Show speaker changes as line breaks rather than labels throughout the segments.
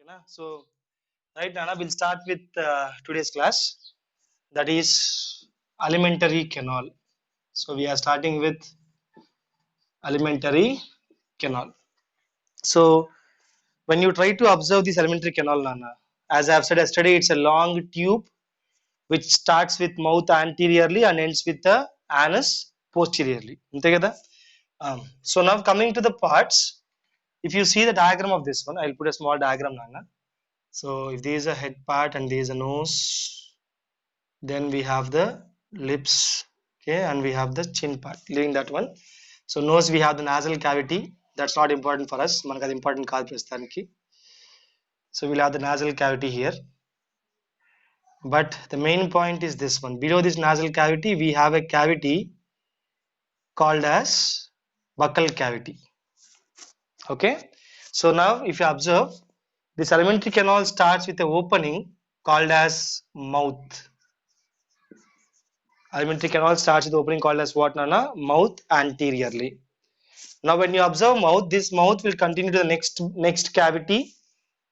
Okay, na? So right now we'll start with today's class, that is alimentary canal. So we are starting with alimentary canal. So when you try to observe this alimentary canal, Nana, as I have said yesterday, it's a long tube which starts with mouth anteriorly and ends with the anus posteriorly. Ante kada? So now coming to the parts, if you see the diagram of this one, I'll put a small diagram, Nana. So if there is a head part and there is a nose, then we have the lips, okay, and we have the chin part, leaving that one. So nose, we have the nasal cavity. That's not important for us. Manaki అది important కాదు ప్రస్తుతానికి. So we'll have the nasal cavity here. But the main point is this one. Below this nasal cavity, we have a cavity called as buccal cavity. Okay. So now if you observe, this alimentary canal starts with an opening called as mouth. Alimentary canal starts with the opening called as what, Nana? Mouth anteriorly. Now when you observe mouth, this mouth will continue to the next cavity,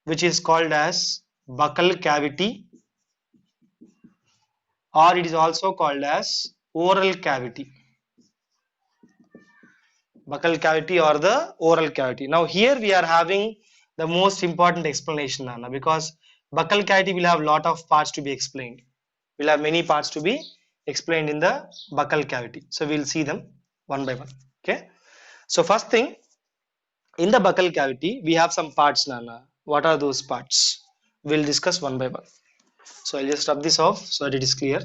which is called as buccal cavity, or it is also called as oral cavity. Buccal cavity or the oral cavity. Now here we are having the most important explanation, Nana, because buccal cavity will have lot of parts to be explained. We'll have many parts to be explained in the buccal cavity. So we'll see them one by one. Okay. So first thing, in the buccal cavity, we have some parts, Nana. What are those parts? We'll discuss one by one. So I'll just rub this off so that it is clear.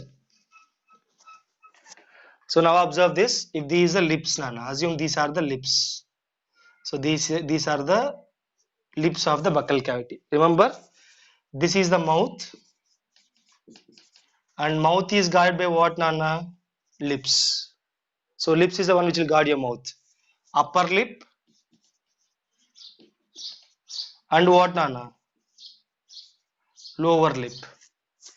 So now observe this. If these are the lips, Nana, assume these are the lips. So these are the lips of the buccal cavity. Remember, this is the mouth, and mouth is guarded by what, Nana? Lips. So lips is the one which will guard your mouth. Upper lip and what, Nana? Lower lip.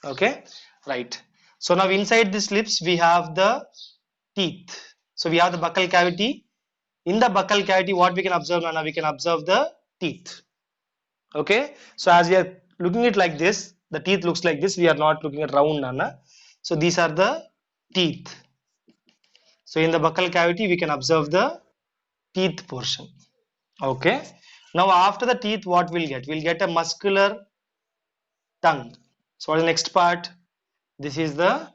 Okay, right. So now inside these lips we have the teeth. So we have the buccal cavity. In the buccal cavity, what we can observe, Nana? We can observe the teeth. Okay, so as we are looking at like this, the teeth looks like this. We are not looking at round, Nana. So these are the teeth. So in the buccal cavity, we can observe the teeth portion. Okay. Now after the teeth, what we'll get? We'll get a muscular tongue. So what is the next part? This is the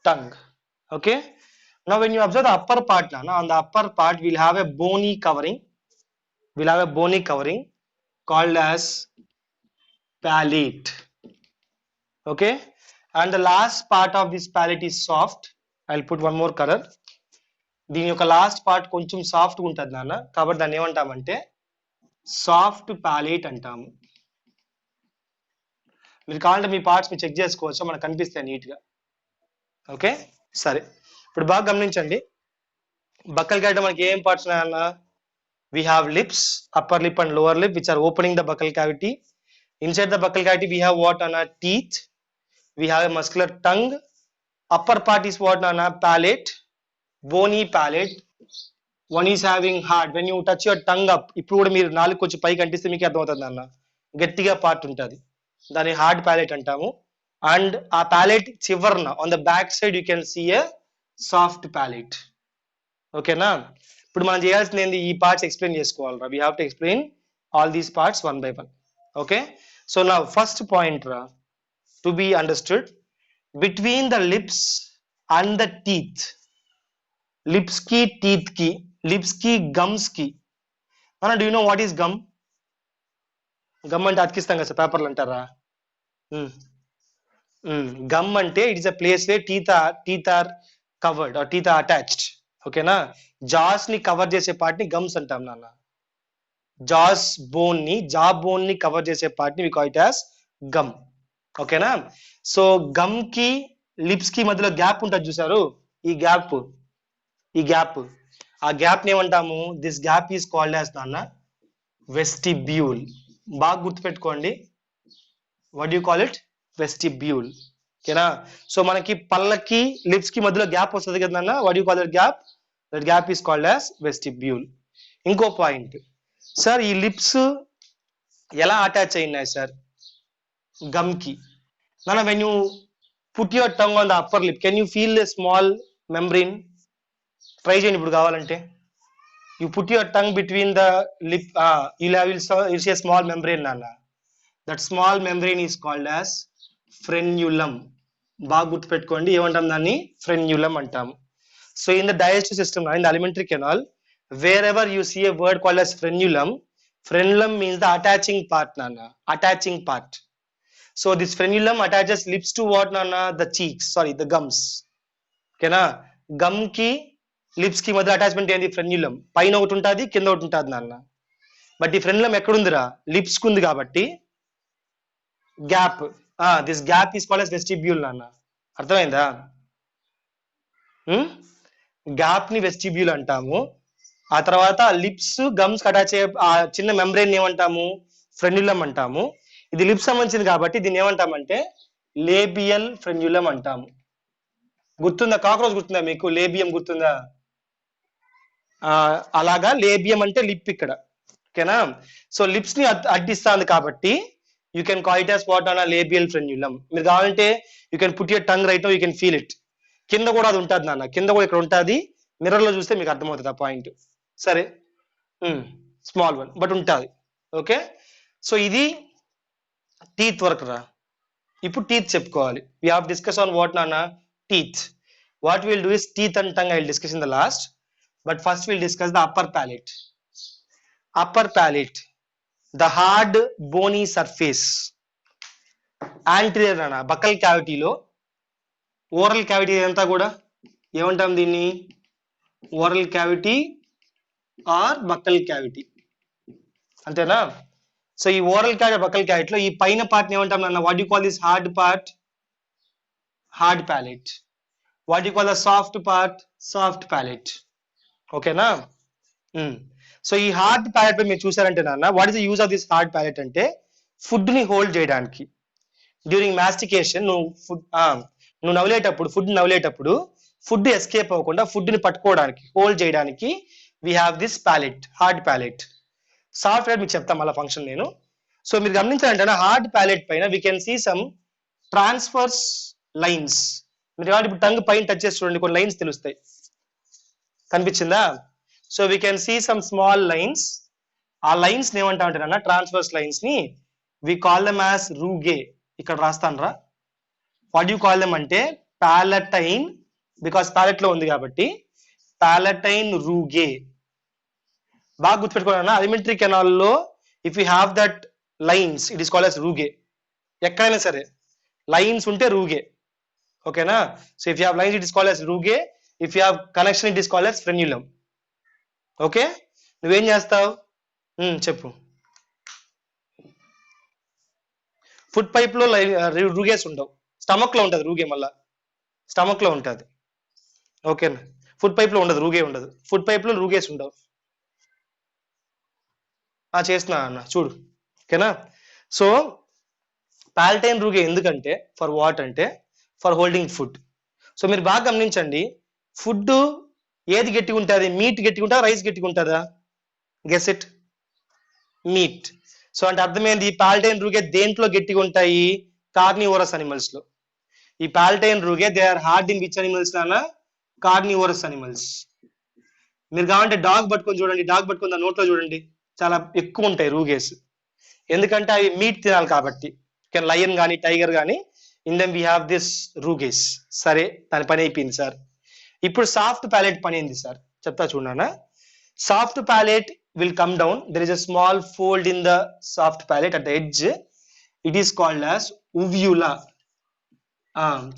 tongue. Okay. Now when you observe the upper part, Nana, on the upper part, we'll have a bony covering. We'll have a bony covering called as palate. Okay. And the last part of this palate is soft. I'll put one more color. దీని యొక్క last part కొంచెం soft ఉంటుంది నాన్న, కాబట్టి దాన్ని ఏమంటామంటే soft ప్యాలేట్ అంటాము. మీరు కావాలంటే మీ పార్ట్స్ మీరు చెక్ చేసుకోవచ్చు, మనకు కనిపిస్తాయి నీట్గా. ఓకే, సరే. ఇప్పుడు బాగా గమనించండి, బక్కల్ క్యావిటీ మనకి ఏం పార్ట్స్ ఉన్నాయన్న? We have lips, upper lip and lower lip, which are opening the buccal cavity. Inside the buccal cavity, we have what, Anna? Teeth. We have a muscular tongue. Upper part is what, Anna? Palate, bony palate. One is having hard. When you touch your tongue up, ఇప్పుడు కూడా మీరు నాలుగు కొంచెం పైకి అంటిస్తే మీకు అర్థమవుతుంది అన్న, గట్టిగా పార్ట్ ఉంటుంది, దాన్ని హార్డ్ ప్యాలెట్ అంటాము. అండ్ ఆ ప్యాలెట్ చివరన on the back side you can see a soft palate. ఓకేనా? ఇప్పుడు మనం చేయాల్సింది ఏంది? ఈ పార్ట్స్ ఎక్స్ప్లెయిన్ చేసుకోవాలరా. We have to explain all these parts one by one. Okay, so నా ఫస్ట్ పాయింట్ రా to be understood, between the lips and the teeth, lips కి టీత్ కి, లిప్స్ కి గమ్స్ కి. అన్న, do you know what is gum? Gum అంటే అతికిస్తాం కదా సార్, పేపర్లు అంటారా? గమ్ అంటే it is a place where teeth are covered or teeth are attached. ఓకేనా? జాస్ ని కవర్ చేసే పార్ట్ ని గమ్స్ అంటాం నాన్న. జాస్ బోన్ ని, జా బోన్ ని కవర్ చేసే పార్ట్ ని we call it as gum. ఓకేనా? సో గమ్ కి లిప్స్ కి మధ్యలో గ్యాప్ ఉంటుంది చూసారు, ఈ గ్యాప్, ఆ గ్యాప్ ని ఏమంటాము? This gap is called as నాన్న వెస్టిబ్యూల్. బాగా గుర్తుపెట్టుకోండి, what you call it? Vestibule. ఓకేనా? సో మనకి పళ్ళకి లిప్స్ కి మధ్యలో గ్యాప్ వస్తుంది కదా నాన్న, what you call that gap? That gap is called as vestibule. ఇంకో పాయింట్ సార్, ఈ లిప్స్ ఎలా అటాచ్ అయి ఉన్నాయి సార్? గమ్ కి. నాన్న, when you put your tongue on the upper lip, can you feel the small membrane? Try చేయండి ఇప్పుడు కావాలంటే. You put your tongue between the lip, you'll see a small membrane, nana. That small membrane is called as frenulum. బాగా గుర్తుపెట్టుకోండి, ఏమంటాం దాన్ని? ఫ్రెన్యులమ్ అంటాము. So in the digestive system, in the alimentary canal, wherever you see a word called as frenulum, frenulum means the attaching part, nana. Attaching part. So this frenulum attaches lips to what, nana? The cheeks, sorry, the gums. ఓకేనా? Gum కి lips కి మధ్య attachment ఏంది? Frenulum. పైన ఒకటి ఉంటుంది, కింద ఒకటి ఉంటుంది నాన్న. బట్ ఈ ఫ్రెన్యులం ఎక్కడుందిరా? లిప్స్ కు ఉంది కాబట్టి gap, this gap is called as vestibule నాన్న. అర్థమైందా? గ్యాప్ ని వెస్టిబ్యూల్ అంటాము. ఆ తర్వాత లిప్స్ గమ్స్ అటాచ్ అయ్యే ఆ చిన్న మెంబ్రెయిన్ ఏమంటాము? ఫ్రెన్యులం అంటాము. ఇది లిప్స్ సంబంధించింది కాబట్టి దీన్ని ఏమంటామంటే లేబియల్ ఫ్రెన్యులం అంటాము. గుర్తుందా? కాక్రోచ్ గుర్తుందా మీకు? లేబియం గుర్తుందా? అలాగా లేబియం అంటే లిప్ ఇక్కడ. ఓకేనా? సో లిప్స్ ని అడ్డిస్తుంది కాబట్టి you can call it as what అన్న లేబియల్ ఫ్రెన్యులం. మీరు కావాలంటే you can put your tongue right now, you can feel it. కింద కూడా అది ఉంటుంది నాన్న, కింద కూడా ఇక్కడ ఉంటుంది. మిర్రర్ లో చూస్తే మీకు అర్థమవుతుంది ఆ పాయింట్. సరే, స్మాల్ వన్ బట్ ఉంటుంది. ఓకే, సో ఇది టీత్ వర్క్ రా. ఇప్పుడు టీత్ చెప్పుకోవాలి. We have discuss on what నాన్న? Teeth. What will do is teeth and tongue I will discuss in the last. But first we'll discuss the upper palate. Upper palate, the hard bony surface. Anterior ana buccal cavity lo, oral cavity anta kuda emantam dinni? Oral cavity or buccal cavity. Antena? So ee oral cavity buccal cavity lo ee paina part ni emantam nanna? What do you call this hard part? Hard palate. What do you call the soft part? Soft palate. ఓకేనా? So ఈ hard palate పై మీరు చూసారంటే నాన్న, what is the use of this hard palate అంటే food ని hold చేయడానికి. During mastication నువ్వు నవ్వులేటప్పుడు, ఫుడ్ నవ్వులేటప్పుడు ఫుడ్ ఎస్కేప్ అవ్వకుండా ఫుడ్ ని పట్టుకోవడానికి, హోల్డ్ చేయడానికి we have this palate, hard palate. Soft palate మీకు చెప్తాం మళ్ళీ ఫంక్షన్ నేను. సో మీరు గమనించాలంటే హార్డ్ ప్యాలెట్ పైన we can see some transverse lines. మీరు కాబట్టి ఇప్పుడు టంగ్ పైన టచ్ చేసి చూడండి, కొన్ని లైన్స్ తెలుస్తాయి. కనిపించిందా? So we can see some small lines. ఆ లైన్స్ ఏమంటా అంటే అన్న, ట్రాన్స్ఫర్స్ లైన్స్ ని we call them as rugae. ఇక్కడ రాస్తాను రా. వాట్ యూ కాల్ దెమ్ అంటే పాలటైన్, బికాస్ ప్యాలెట్ లో ఉంది కాబట్టి పాలటైన్ రూగే. బాగా గుర్తుపెట్టుకోవాలన్నా, ఎలిమెంటరీ కెనాల్ లో if you have that lines it is called as rugae. ఎక్కడైనా సరే లైన్స్ ఉంటే రూగే. ఓకేనా? So if you have lines it is called as రూగే. If you have connection it is called as frenulum. Okay, నువ్వేం చేస్తావు చెప్పు. Food pipe లో రూగేస్ ఉండవు, stomach లో ఉంటుంది రూగే. మళ్ళా స్టమక్ లో ఉంటుంది. ఓకేనా? ఫుడ్ పైప్ లో ఉండదు, రూగే ఉండదు. ఫుడ్ పైప్ లో రూగేస్ ఉండవు. చేస్తున్నా అన్న చూడు. ఓకేనా? సో పాలటైన్ రూగే ఎందుకంటే ఫర్ వాట్ అంటే ఫర్ హోల్డింగ్ ఫుడ్. సో మీరు బాగా గమనించండి, ఫుడ్ ఏది గట్టిగా ఉంటుంది? మీట్ గట్టిగా ఉంటుందా, రైస్ గట్టిగా ఉంటుందా? Guess it. మీట్. సో అంటే అర్థమైంది, ఈ పాలటైన్ రూగే దేంట్లో గట్టిగా ఉంటాయి? కార్నివోరస్ అనిమల్స్ లో. ఈ palatine rugae they are hard in which animals నాన్న? Carnivorous animals. మీరు కావాలంటే డాగ్ పట్టుకొని చూడండి, డాగ్ పట్టుకొని దాని నోట్లో చూడండి, చాలా ఎక్కువ ఉంటాయి రూగేస్. ఎందుకంటే అవి మీట్ తినాలి కాబట్టి. లయన్ కానీ టైగర్ కానీ in them we have this rugaes. సరే, దాని పని అయిపోయింది సార్. ఇప్పుడు సాఫ్ట్ ప్యాలెట్ పని ఏంది సార్ చెప్తా చూడనా. Soft palate will come down. There is a small fold in the soft palate at the edge. It is called as uvula.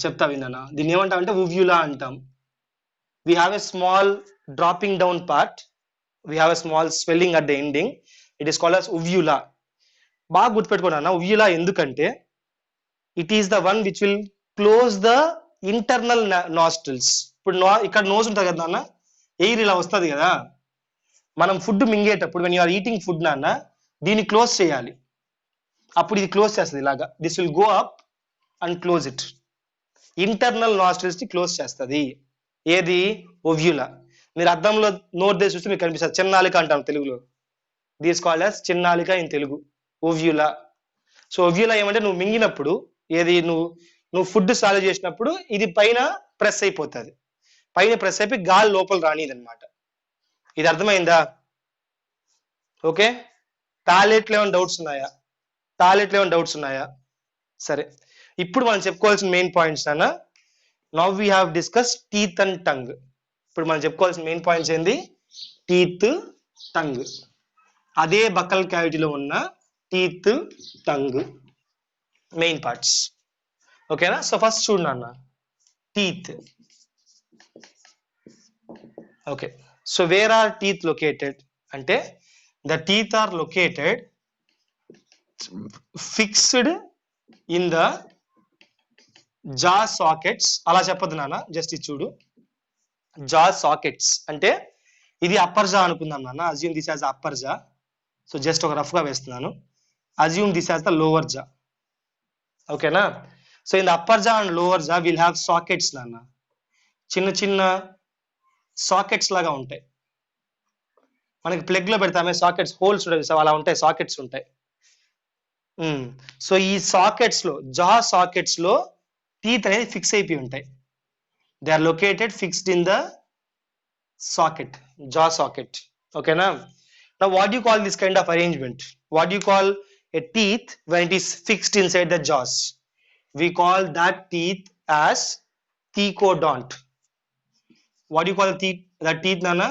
చెప్తా విన్నానా, దీన్ని ఏమంటాం అంటే ఉవ్యులా అంటాం. We have a small dropping down part, we have a small swelling at the ending. It is called as uvula. బాగా గుర్తుపెట్టుకోండి, uvula ఎందుకంటే it is the one which will close the internal nostrils. ఇప్పుడు ఇక్కడ nose ఉంటుంది కదా నాన్న, air ఇలా వస్తుంది కదా. మనం ఫుడ్ మింగేటప్పుడు when you are eating food నాన్న, దీన్ని క్లోజ్ చేయాలి. అప్పుడు ఇది క్లోజ్ చేస్తుంది ఇలాగా. This will go up and close it. Internal nostrils ని క్లోజ్ చేస్తుంది. ఏది? ఓవ్యులా. మీరు అద్దంలో నోట్ చేసి చూస్తే మీకు కనిపిస్తుంది, చిన్నాలిక అంటాం తెలుగులో. దిస్ కాల్డ్ యాజ్ చిన్నాలిక in Telugu. Uvula. So uvula ఏమంటే నువ్వు మింగినప్పుడు ఏది నువ్వు ఫుడ్ సాల్వ్ చేసినప్పుడు ఇది పైన ప్రెస్ అయిపోతుంది, పైన ప్రెస్ అయిపోయి గాలి లోపల రానిదన్నమాట. ఇది అర్థమైందా? ఓకే, టాయిలెట్లో ఏమైనా డౌట్స్ ఉన్నాయా? సరే, ఇప్పుడు మనం చెప్పుకోవాల్సిన మెయిన్ పాయింట్స్ అన్న. Now we have discuss teeth and tongue. ఇప్పుడు మనం చెప్పుకోవాల్సిన మెయిన్ పాయింట్స్ ఏంది? Teeth, tongue. అదే బక్కల్ క్యావిటీలో ఉన్న టీత్, టంగ్ మెయిన్ పార్ట్స్. ఓకేనా? సో ఫస్ట్ చూడండి అన్న, teeth. Okay, so where are teeth located అంటే the teeth are located fixed in the jaw sockets. అలా చెప్పదు నాన్న, జస్ట్ ఇది చూడు, జా సాకెట్స్ అంటే ఇది అప్పర్ జా అనుకుందాం నాన్న. Assume this as upper jaw. So just ఒక రఫ్ గా వేస్తున్నాను. Assume this as the lower jaw. ఓకేనా? So in the upper jaw and lower jaw will have sockets నాన్న. చిన్న చిన్న సాకెట్స్ లాగా ఉంటాయి. మనకి ప్లగ్ లో పెడతామే సాకెట్స్, హోల్స్ ఉంటాయి, అలా ఉంటాయి, సాకెట్స్ ఉంటాయి. సో ఈ సాకెట్స్ లో, జా సాకెట్స్ లో టీత్ అనేది ఫిక్స్ అయిపోయి ఉంటాయి. They are located fixed in the socket, jaw socket. ఓకేనా? Now what you call this kind of arrangement? What you call a teeth when it is fixed inside the jaws? We call that teeth as thecodont. What do you call that teeth nana?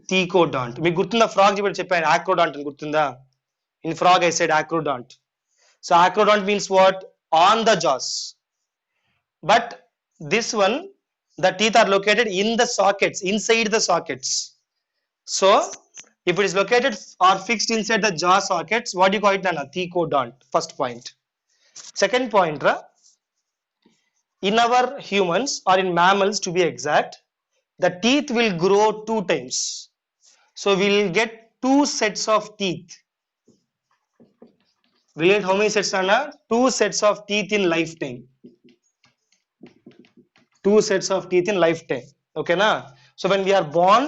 Thecodont. మీకు గుర్తుందా? Frog చెప్పాను acrodont అని, గుర్తుందా? In frog I said acrodont. So acrodont means what? On the jaws. But this one, the teeth are located in the sockets, inside the sockets. So if it is located or fixed inside the jaw sockets, what do you call it nana? Thecodont. First point. Second point, in our humans or in mammals to be exact, the teeth will grow 2 times. So we will get 2 sets of teeth. We get how many sets nana? 2 sets of teeth in lifetime. 2 sets of teeth in lifetime. Okay na? So when we are born,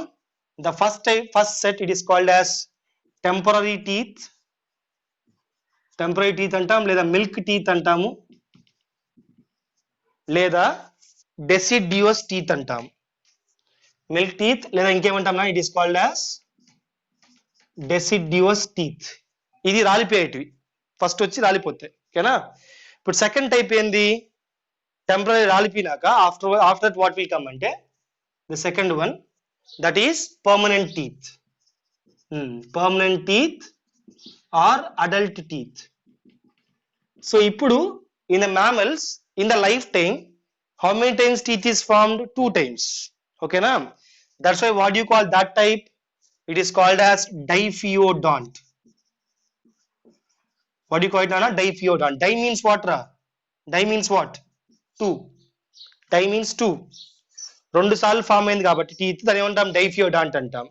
the first set it is called as temporary teeth. Temporary teeth antam, లేదా milk teeth అంటాము, లేదా deciduous teeth అంటాము. Milk teeth లేదా ఇంకేమంటాం, it is called as deciduous teeth. ఇది రాలిపోయేటివి, first వచ్చి రాలిపోతాయి. ఓకేనా? ఇప్పుడు సెకండ్ టైప్ ఏంది? టెంపరరీ రాలిపోయినాక ఆఫ్టర్ వాట్ విల్ కమ్ అంటే the second one, that is permanent teeth. Permanent teeth are adult teeth. So ఇప్పుడు in the mammals, in the lifetime, how many times teeth is formed? 2 times. Okay na? That's why what do you call that type? It is called as diphyodont. What do you call it nana? Diphyodont. Di means what ra? Di means what? 2. Di means 2. రెండు సార్లు form అయింది కాబట్టి teeth, దాని ఏమంటాం? డైఫియోడాంట్ అంటాం.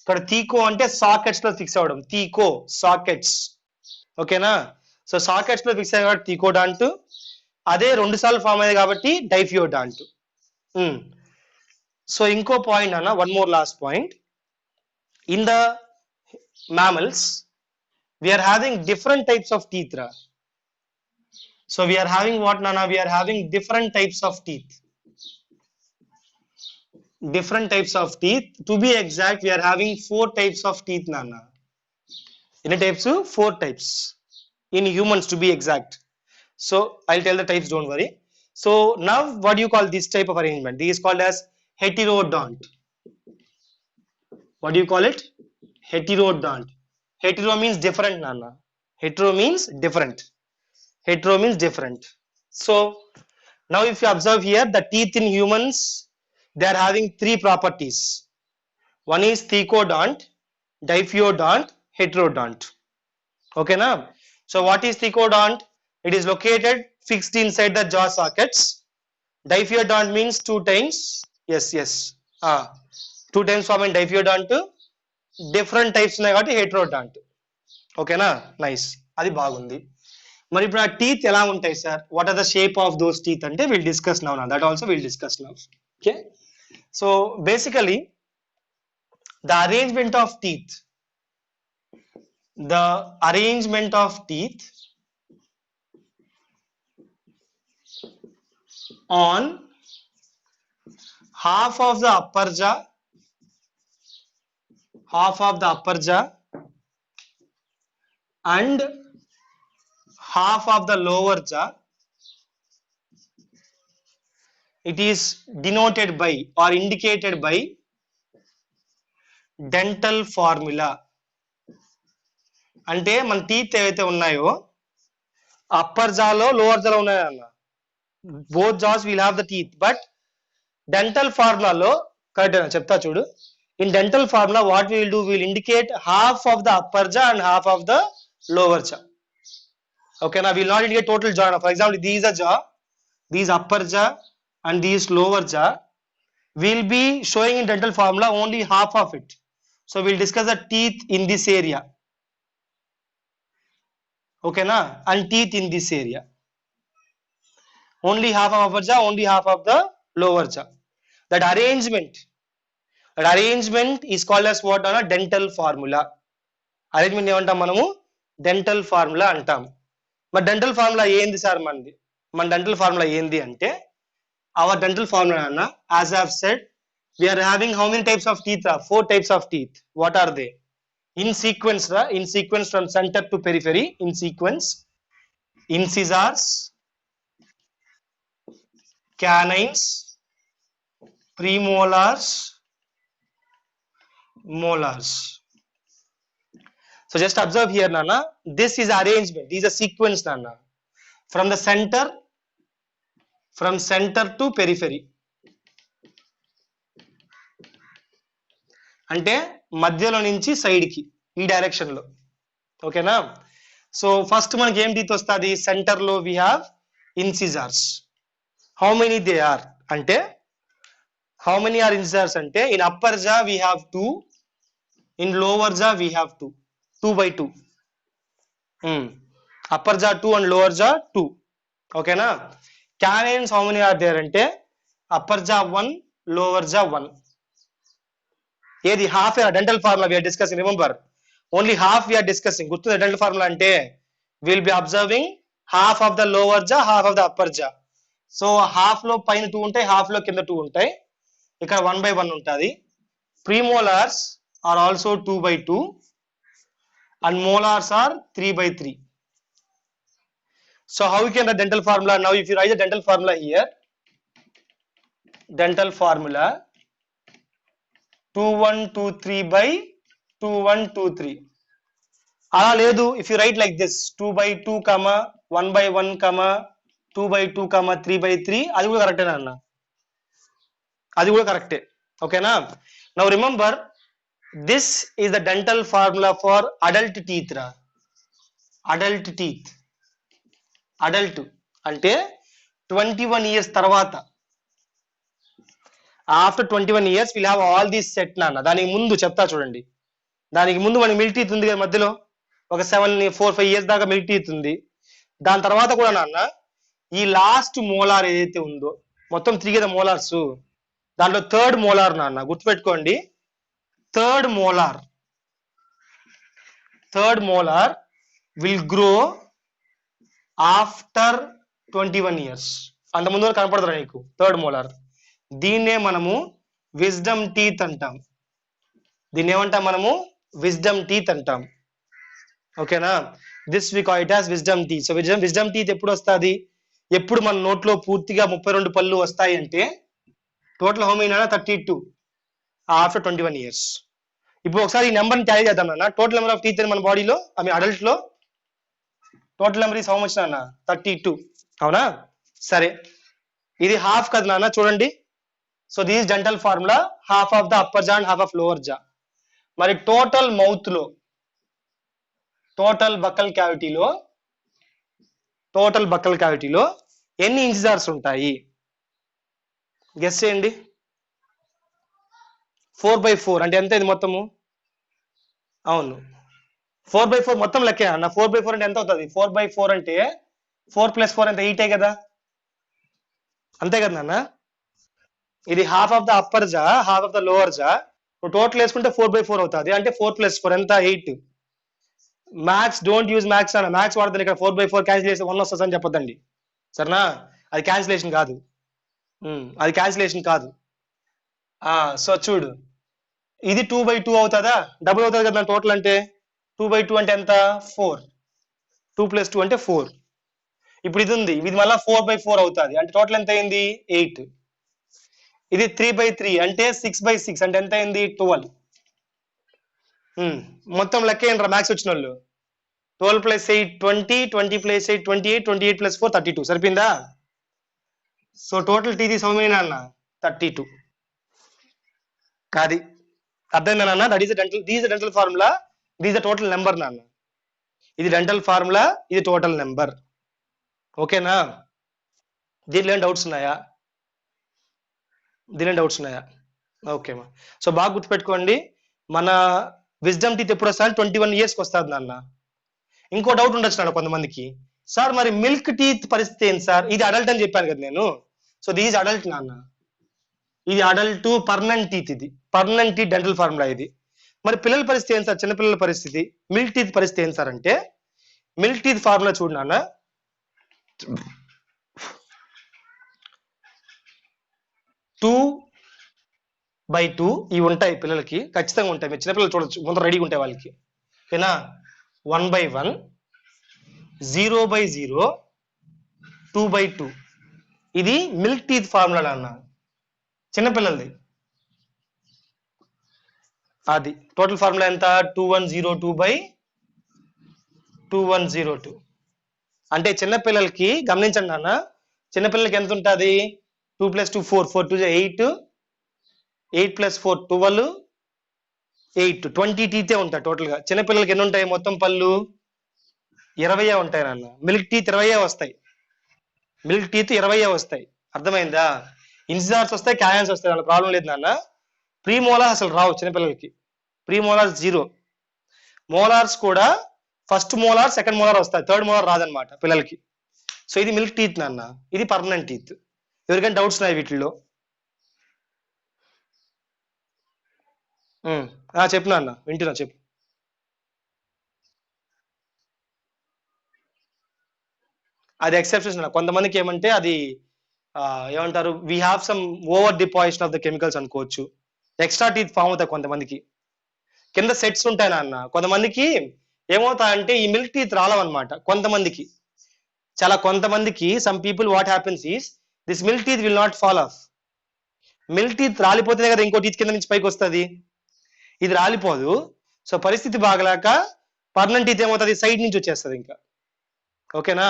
ఇక్కడ థీకో అంటే sockets లో ఫిక్స్ అవ్వడం, థీకో సాకెట్స్. ఓకేనా? సో సాకెట్స్ లో ఫిక్స్ అయ్యే కాబట్టి థీకోడాంట్. అదే 2 సార్లు ఫామ్ అయ్యేది కాబట్టి డైఫియోడాంట్. సో ఇంకో పాయింట్ అన్న, one more last point. In the mammals, we are having different types of teeth ra. So we are having what nana? We are having different types of teeth. Different types of teeth. To be exact, we are having 4 types of teeth nana. Any types? 4 types in humans to be exact. So I'll tell the types, don't worry. So now what do you call this type of arrangement? This is called as heterodont. What do you call it? Heterodont. Hetero means different nana. Hetero means different. Hetero means different. So now if you observe here, the teeth in humans, they are having 3 properties. One is thecodont, diphyodont, heterodont. Okay na? So what is thecodont? It is located fixed inside the jaw sockets. Diphyodont means 2 times. Yes. 2 times form in diphyodont. Different types ఉన్నాయి కాబట్టి హెటరోడాంట్. ఓకేనా? Nice, అది బాగుంది. మరి ఇప్పుడు ఆ teeth ఎలా ఉంటాయి sir? What are the shape of those teeth అంటే will discuss now. That also will discuss now. Okay, so basically the arrangement of teeth, the arrangement of teeth on half of the upper jaw, and half of the lower jaw. It is denoted by or indicated by dental formula. అంటే మన teeth ఏవైతే ఉన్నాయో upper జాలో lower జాలో ఉన్నాయన్న, both jaws will have the teeth, but dental ఫార్ములాలో correct చెప్తా చూడు. In dental formula what will do, will indicate half of the upper jaw and half of the lower jaw. ఓకేనా, will not indicate total jaw. For example these a jaw, these upper jaw and these lower jaw will be showing in dental formula only half of it. So we'll discuss the teeth in this area. Okay na, and teeth in this area. Only half of upper jaw, only half of the lower jaw. That arrangement is called as what on a dental formula. Arrangement ఏమంటాం మనము, dental formula అంటాం. మరి dental formula ఏంది sir మనది? మన dental formula ఏంది అంటే, our dental formula, as I have said, we are having how many types of teeth? 4 types of teeth. What are they? In sequence from center to periphery, in sequence: incisors, canines, premolars, molars. So just observe here, Nana, this is arrangement, this is a sequence, Nana, from the center to periphery. అంటే మధ్యలో నుంచి side కి ఈ direction లో. ఓకేనా, so first మనకి ఏం teeth వస్తుంది? సెంటర్ లో we have incisors. How many they are అంటే, హౌ మెనీ ఆర్ ఇన్సిజర్స్ అంటే, in upper jaw we have 2, in lower జా వి హ్యావ్ 2, 2/2. అప్పర్ జా 2 అండ్ లోవర్ జా 2. ఓకేనా, canines how many are there అంటే, upper jaw 1, lower jaw 1. ఏది half dental formula we're discussing, remember only half we're discussing. గుర్తుంది dental formula అంటే, will be observing half of the lower jaw, half of the upper jaw. So half లో పైన 2 ఉంటాయి, half లో కింద 2 ఉంటాయి, ఇక్కడ 1/1 ఉంటుంది. Premolars are also 2/2 and molars are 3/3. So how you can write dental formula? Now if you write the dental formula here, dental formula 2123/2123. అలా లేదు, if you right like this 2/2, 1/1, 2/2, 3/3, అది కూడా కరెక్టేనా అన్న? అది కూడా కరెక్టే. ఓకేనా, now remember this is the dental formula for adult teeth రా. అడల్ట్ టీత్, అడల్ట్ అంటే 21 years తర్వాత. After 21 years will have all these set నాన్న. దానికి ముందు చెప్తా చూడండి, దానికి ముందు మనకి మిల్క్ టీత్ ఉంది కదా మధ్యలో, ఒక 4-5 years దాకా మిల్క్ టీత్ ఉంది. దాని తర్వాత కూడా నాన్న ఈ లాస్ట్ మోలార్ ఏదైతే ఉందో, మొత్తం 3 కదా మోలార్స్, దాంట్లో థర్డ్ మోలార్ నాన్న గుర్తుపెట్టుకోండి. Third molar will grow after 21 years. అంత ముందు కనపడతారా నీకు థర్డ్ మోలార్? దీన్నే మనము విజ్డమ్ టీత్ అంటాం. దీన్ని ఏమంటాం మనము? విజ్డమ్ టీత్ అంటాం. ఓకేనా, this we call it as wisdom teeth. So wisdom teeth ఎప్పుడు వస్తుంది? ఎప్పుడు మన నోట్లో పూర్తిగా 32 పళ్ళు వస్తాయి అంటే, టోటల్ హౌ మెనీ అన్న 32 ఆఫ్టర్ 21 years. ఇప్పుడు ఒకసారి ఈ నెంబర్ని క్యారీ చేద్దాం అన్న. టోటల్ నెంబర్ ఆఫ్ టీత్ మన బాడీలో, ఐ మీన్ అడల్ట్ లో total number is how much నాన్న? 32. అవునా, సరే ఇది హాఫ్ కదా నాన్న, చూడండి. So this dental formula, half of the upper jaw and half of lower జా. మరి టోటల్ మౌత్ లో, టోటల్ బక్కల్ క్యావిటీలో ఎన్ని ఇన్సిజర్స్ ఉంటాయి? గెస్ చేయండి. 4/4 అంటే ఎంత ఇది మొత్తము? అవును, 4/4 మొత్తం లెక్కే అన్న. 4/4 అంటే ఎంత అవుతుంది? 4/4 అంటే 4 + 4 ఎంత? 8 కదా, అంతే కదా నాన్న? ఇది హాఫ్ ఆఫ్ ద అప్పర్ జా, హాఫ్ ఆఫ్ ద లోవర్ జా, టోటల్ వేసుకుంటే 4/4 అవుతుంది. అంటే 4 + 4 ఎంత? 8. మ్యాథ్స్ డోంట్ యూజ్ మ్యాథ్స్ అన్న, మ్యాథ్స్ వాడతాను ఇక్కడ 4/4 క్యాన్సిల్ చేస్తే 1 వస్తుంది అని చెప్పొద్దండి, సరేనా? అది క్యాన్సిలేషన్ కాదు. అది క్యాన్సిలేషన్ కాదు. సో చూడు, ఇది 2/2 అవుతుందా, డబుల్ అవుతుంది కదా టోటల్ అంటే. 2/2 అంటే ఎంత? 4. 2 + 2 అంటే 4. ఇప్పుడు ఇది ఉంది, ఇది మళ్ళీ 4/4 అవుతుంది అంటే టోటల్ ఎంత అయింది? 8. ఇది 3/3 అంటే 6/6 అంటే ఎంత అయింది? 12. మొత్తం లెక్క ఏంట్రా మ్యాథ్స్ వచ్చిన వాళ్ళు? 12 + 8 20, 20 + 8 28, 28 + 4 32. సరిపోయిందా? సో టోటల్ టీ తీసి హౌ మెనీ అన్న? 32. అది అర్థమైందా నాన్న? That is dental formula, these the total number నాన్న. ఇది డెంటల్ ఫార్ములా, ఇది టోటల్ నెంబర్. ఓకేనా? దీంట్లో ఏం డౌట్స్ ఉన్నాయా? ఓకేమా. సో బాగా గుర్తుపెట్టుకోండి, మన విజ్డమ్ టీత్ ఎప్పుడు వస్తుంది? 21 yearsకి వస్తుంది నాన్న. ఇంకో డౌట్ ఉండొచ్చు నాన్న కొంతమందికి, సార్ మరి మిల్క్ టీత్ పరిస్థితి ఏంటి సార్? ఇది అడల్ట్ అని చెప్పాను కదా నేను. సో దీస్ అడల్ట్ నాన్న, ఇది అడల్ట్ పర్మనెంట్ టీత్, ఇది పర్మనెంట్ టీత్ డెంటల్ ఫార్ములా ఇది. మరి పిల్లల పరిస్థితి ఏంటి సార్? చిన్నపిల్లల పరిస్థితి, మిల్క్ టీత్ పరిస్థితి ఏంటి సార్ అంటే, మిల్క్ టీత్ ఫార్ములా చూడు నాన్న. 2/2 ఇవి ఉంటాయి పిల్లలకి, ఖచ్చితంగా ఉంటాయి. మీరు చిన్నపిల్లలు చూడొచ్చు, ముందర రెడీగా ఉంటాయి వాళ్ళకి. ఓకేనా? 1/1, 0/0, 2/2. ఇది మిల్క్ టీత్ ఫార్ములా నాన్న, చిన్నపిల్లలది. అది టోటల్ ఫార్ములా ఎంత? 2102/2102. అంటే చిన్నపిల్లలకి గమనించండి నాన్న, చిన్నపిల్లలకి ఎంత ఉంటుంది? 2 + 2 4, 4 2 8, 8 + 4 12, 8 20 టీతే ఉంటాయి టోటల్ గా. చిన్నపిల్లలకి ఎన్ని ఉంటాయి మొత్తం పళ్ళు? 20 ఉంటాయి నాన్న. మిల్క్ టీత్ 20 వస్తాయి, మిల్క్ టీత్ 20 వస్తాయి. అర్థమైందా? ఇన్సిజార్స్ వస్తాయి, క్యాయన్స్ వస్తాయి, వాళ్ళ ప్రాబ్లం లేదు నాన్న. ప్రీ మోలార్ అసలు రావు చిన్నపిల్లలకి, ప్రీ మోలార్ 0. మోలార్స్ కూడా ఫస్ట్ మోలార్, సెకండ్ మోలార్ వస్తాయి, థర్డ్ మోలార్ రాదనమాట పిల్లలకి. సో ఇది మిల్క్ టీత్ నాన్న, ఇది పర్మనెంట్ టీత్. ఎవరికైనా డౌట్స్ ఉన్నాయి వీటిల్లో? చెప్పు నాన్న, వింటున్నా, చెప్పు. అది ఎక్సెప్షన్స్ అన్న, కొంతమందికి ఏమంటే అది ఏమంటారు, we have some over deposition of the chemicals అనుకోవచ్చు. ఎక్స్ట్రా టీత్ ఫామ్ అవుతాయి కొంతమందికి, కింద సెట్స్ ఉంటాయి నాన్న. కొంతమందికి ఏమవుతాయంటే ఈ మిల్క్ టీత్ రాలవన్నమాట కొంతమందికి, చాలా కొంతమందికి. Some people what happens is this milk teeth will not fall off. Milk teeth రాలిపోతేనే కదా ఇంకో టీత్ కింద నుంచి పైకి వస్తుంది, ఇది రాలిపోదు. సో పరిస్థితి బాగలేక పర్మనెంట్ టీత్ ఏమవుతుంది, సైడ్ నుంచి వచ్చేస్తుంది ఇంకా. ఓకేనా?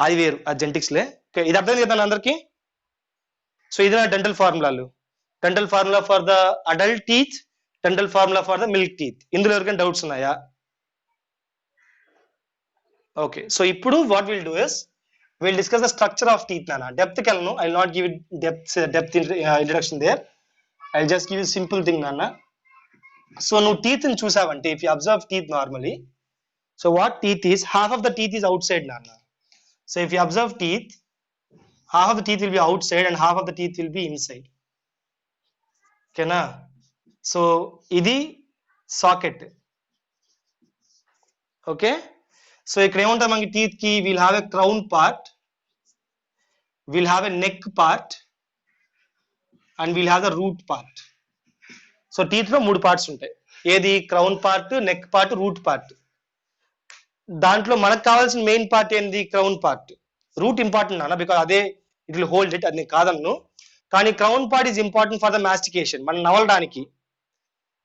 అది వేరు, అది జెనెటిక్స్లే. ఇది అర్థమైంది కదా అందరికి? సో ఇది నా డెంటల్ ఫార్ములాలు, dental formula for the adult teeth, dental formula for the milk teeth. ఇందులో ఎవరికైనా డౌట్స్ ఉన్నాయా? ఓకే. సో ఇప్పుడు what will do is will discuss the structure of teeth నాన్న. డెప్త్కి వెళ్ళను, I will not give depth introduction there, I just give simple thing నాన్న. సో నువ్వు టీత్ ని చూసావంటే, if you observe teeth normally, so what teeth is, half of the teeth is out side నాన్న. So if you observe teeth, half of the teeth will be outside and half of the teeth will be inside. ఓకేనా? So ఇది socket. Okay. So ఇక్కడ ఏముంటుంది మనకి teeth కి, will have a crown part, will have a neck part and will have the root part. So teeth లో 3 parts ఉంటాయి. ఏది? Crown part, neck part, root part. దాంట్లో మనకు కావాల్సిన మెయిన్ పార్ట్ ఏంది? Crown part. రూట్ ఇంపార్టెంట్ అన్న, because అదే it will hold it, అది నేను కాదన్ను. కానీ crown part is important for the mastication, మనం నవలడానికి.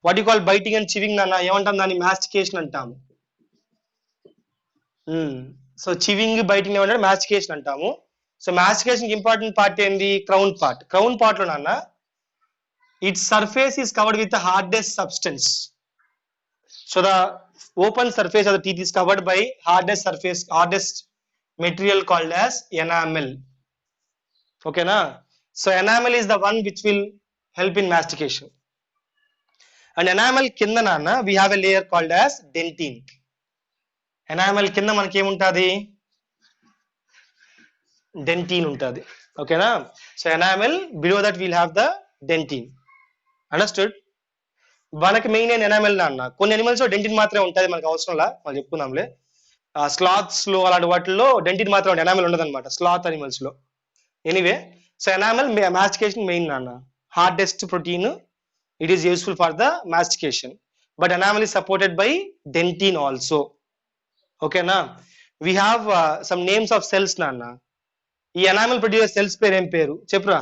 What you call biting and chewing నాన్న, ఏమంటాం దాన్ని? మాస్టికేషన్ అంటాము. సో చివింగ్, బైటింగ్ ఏమంటే మాస్టికేషన్ అంటాము. సో మాస్టికేషన్ ఇంపార్టెంట్ పార్ట్ ఏంది? Crown part. క్రౌన్ పార్ట్ లో నాన్న, its surface is covered with hardest substance. So the open surface of the teeth is covered by hardest material called as enamel. ఓకేనా? So enamel is the one which will help in mastication. And enamel కింద నాన్న we have a layer called as dentin. Enamel కింద మనకి ఏముంటుంది? Dentin ఉంటుంది. ఓకేనా? So enamel below that will have the dentin. Understood? మనకి main అయిన enamel నాన్న. కొన్ని అనిమల్స్ లో డెంటిన్ మాత్రమే ఉంటుంది, మనకు అవసరంలా, మనం చెప్పుకుందాంలే. స్లాత్స్ లో అలాంటి వాటిల్లో డెంటిన్ మాత్రం ఉంటుంది, ఎనామెల్ ఉండదు అనమాట స్లాత్ అనిమల్స్ లో. Anyway, so enamel mastication main నాన్న. Hardest protein, it is useful for the mastication, but enamel is supported by dentin also. Okay na? We have some names of cells nanna. ఈ enamel produce cells పేరు ఏం పేరు చెప్పురా?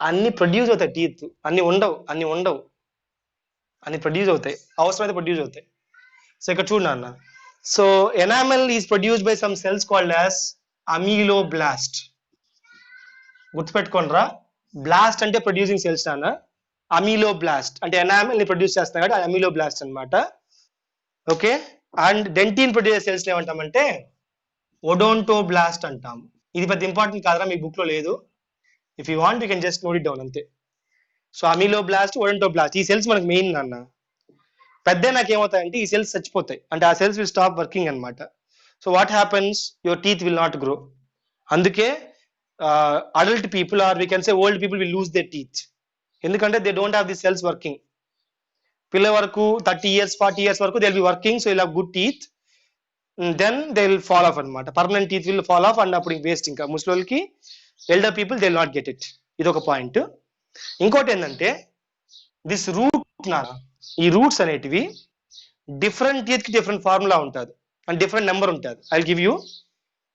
అన్ని produce అవుతాయి teeth, అన్ని ఉండవు, అన్ని ప్రొడ్యూస్ అవుతాయి, అవసరమైతే ప్రొడ్యూస్ అవుతాయి. సో ఇక్కడ చూడు నాన్న. So enamel is produced by some cells called as ameloblast. గుర్తుపెట్టుకోండిరా, బ్లాస్ట్ అంటే ప్రొడ్యూసింగ్ సెల్స్ నాన్న, అమీలోబ్లాస్ట్ అంటే ఎనామెల్ ని ప్రొడ్యూస్ చేస్తాయి కాబట్టి అది అమీలోబ్లాస్ట్ అనమాట. Okay, and dentine produce cells ఏమంటామంటే ఒడోంటోబ్లాస్ట్ అంటాం. ఇది పెద్ద ఇంపార్టెంట్ కాదురా, మీ బుక్ లో లేదు. If you want you can just note it down అంతే. సో అమీలోబ్లాస్ట్, ఒడోంటోబ్లాస్ట్ ఈ సెల్స్ మనకు మెయిన్ నాన్న. పెద్ద నాకు ఏమవుతాయంటే ఈ సెల్స్ చచ్చిపోతాయి, అంటే ఆ సెల్స్ విల్ స్టాప్ వర్కింగ్ అనమాట. So what happens, your teeth will not grow. అందుకే adult people or we can say old people will lose their teeth, ఎందుకంటే they don't have the cells working. పిల్ల వరకు 30 years 40 years వరకు they will be working, so will have good teeth, then they will fall off అనమాట. Permanent teeth will fall off, and అప్పుడు waste. ఇంకా ముసలోళ్ళకి, elder people they will not get it. ఇది ఒక point. ఇంకోటి ఏంటంటే this route నా, ఈ రూట్స్ అనేటివి డిఫరెంట్ టీత్ కి డిఫరెంట్ ఫార్ములా ఉంటుంది అండ్ డిఫరెంట్ నెంబర్ ఉంటుంది. I give you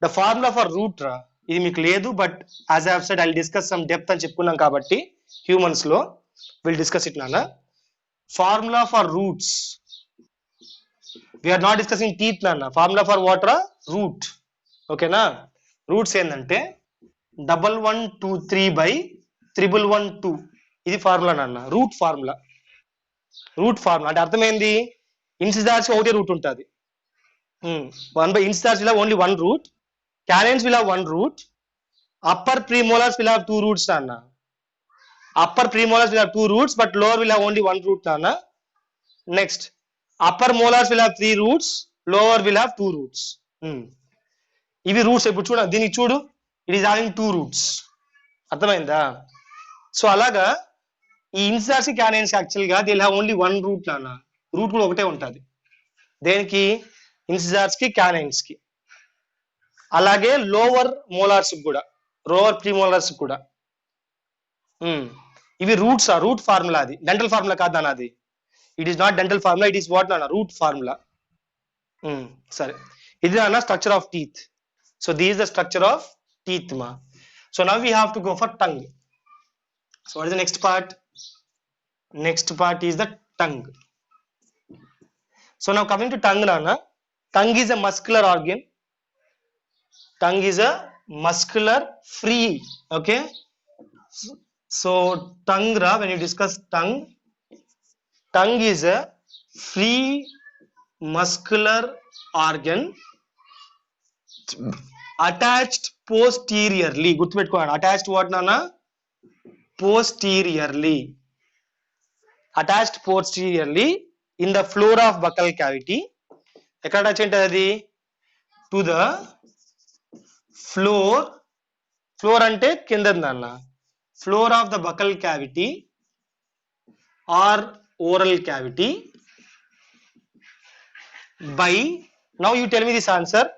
the formula for root రా. ఇది మీకు లేదు, but as I have said I will discuss some depth అని చెప్పుకున్నాం కాబట్టి హ్యూమన్స్ లో విల్ డిస్కస్ ఇట్ నాన్న. Formula for roots, we're not discussing teeth నాన్న. ఫార్ములా ఫర్ వాట్ రా? రూట్. ఓకేనా? రూట్స్ ఏంటంటే 1123/11112. ఇది ఫార్ములా నాన్న, రూట్ ఫార్ములా. రూట్ ఫార్ములా అంటే అర్థమైంది, ఇన్సిజార్స్ ఒకటే రూట్ ఉంటుంది. One by incisors will only one root, canines will have one root, upper premolars will have two roots nana. Upper premolars will have two roots, but lower will have only one root nana. Next, upper molars will have three roots, lower will have two roots. ఇవి roots. ఇప్పుడు చూడ, దీనికి చూడు, it is having two roots. అర్థమైందా? So అలాగా ఈ incisors canines actual గా they will have only one root నాన్న. రూట్ కూడా ఒకటే ఉంటుంది. దేనికి? ఇన్సిజార్స్ కి, క్యానైన్స్ కి. అలాగే లోవర్ మోలార్స్ కూడా, లోవర్ ప్రీమోలార్స్ కూడా. ఇవి రూట్స్. ఆ రూట్ ఫార్ములా, అది డెంటల్ ఫార్ములా కాదు నాన్న. అది it is not dental formula, it is what నాన్న? Root formula. సరే, ఇది నాన్న structure of teeth. So this is the structure of teeth మా. So now we have to go for tongue. So what is the next part? Next part is the tongue. So now coming to tongue నాన్న. Tongue is a muscular organ. Tongue is a muscular free. Okay, so tongue ra, when you discuss tongue is a free muscular organ attached posteriorly. గుర్తుపెట్టుకోండి, attached what nana? Posteriorly. Attached posteriorly in the floor of buccal cavity. ఎక్కడ attach ఉంటుంది అది? To the floor. Floor అంటే కింద నాన్న. Floor of the buccal cavity or oral cavity by, now you tell me this answer,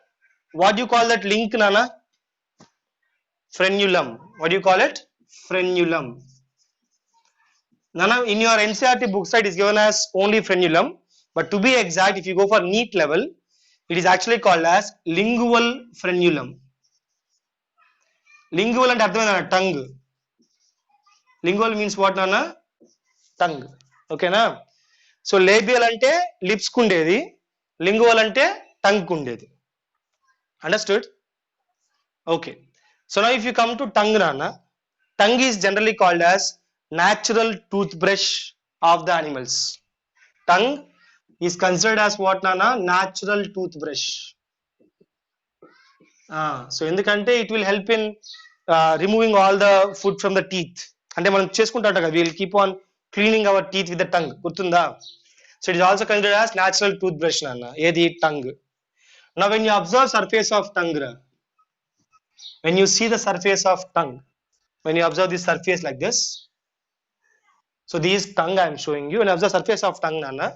what you call that link నాన్న? Frenulum. What you call it? Frenulum. Nana, in your NCERT book site is given as only frenulum, but to be exact, if you go for NEET level, it is actually called as lingual frenulum. Lingual and అర్థమైందా? Tongue. Lingual means what నాన్న? Tongue. ఓకేనా? So labial అంటే lips కు ఉండేది, lingual అంటే tongue కు ఉండేది. Understood? Okay. So now if you come to tongue నాన్న, tongue is generally called as natural toothbrush of the animals. Tongue is considered as what nana? Natural toothbrush. So ఎందుకంటే it will help in removing all the food from the teeth. అంటే మనం చేసుకుంటాం కదా, we will keep on cleaning our teeth with the tongue. గుర్తుందా? So it is also considered as natural toothbrush nana. ఏది? tongue. Now when you observe surface of tongue, when you see the surface of tongue, When you observe this surface like this, so this tongue I am showing you, and observe surface of tongue, Nana.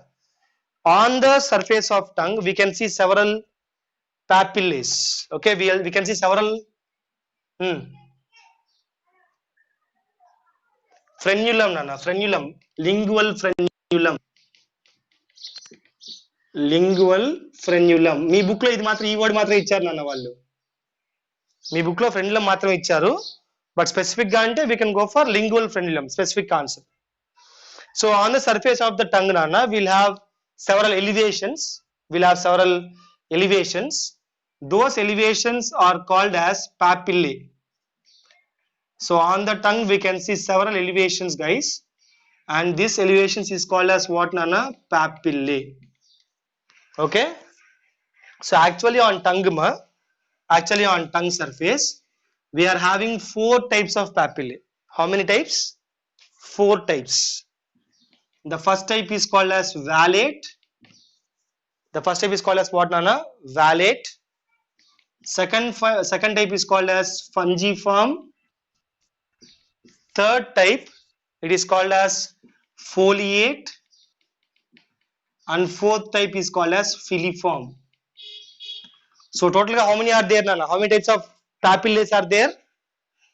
On the surface of tongue, we can see several papillae. Okay, we can see several frenulum, Nana. Frenulum, lingual frenulum. Lingual frenulum. మీ book లో ఇది మాత్రం ఈ word మాత్రం ఇచ్చారు నాన్న వాళ్ళు. మీ book లో ఫ్రెన్యులం మాత్రం ఇచ్చారు, బట్ స్పెసిఫిక్ గా అంటే we can go for lingual frenulum, specific concept. So on the surface of the tongue నాన్న will have several elevations. Those elevations are called as papillae. So on the tongue we can see several elevations, guys, and this elevations is called as what, Nana? Papillae. Okay, so actually on tongue surface we are having 4 types of papillae. How many types? 4 types. The first type is called as valate. The first type is called as what, Nana? Valate. Second type is called as fungiform. Third type, it is called as foliate, and fourth type is called as filiform. So total how many are there, Nana? How many types of papillae are there?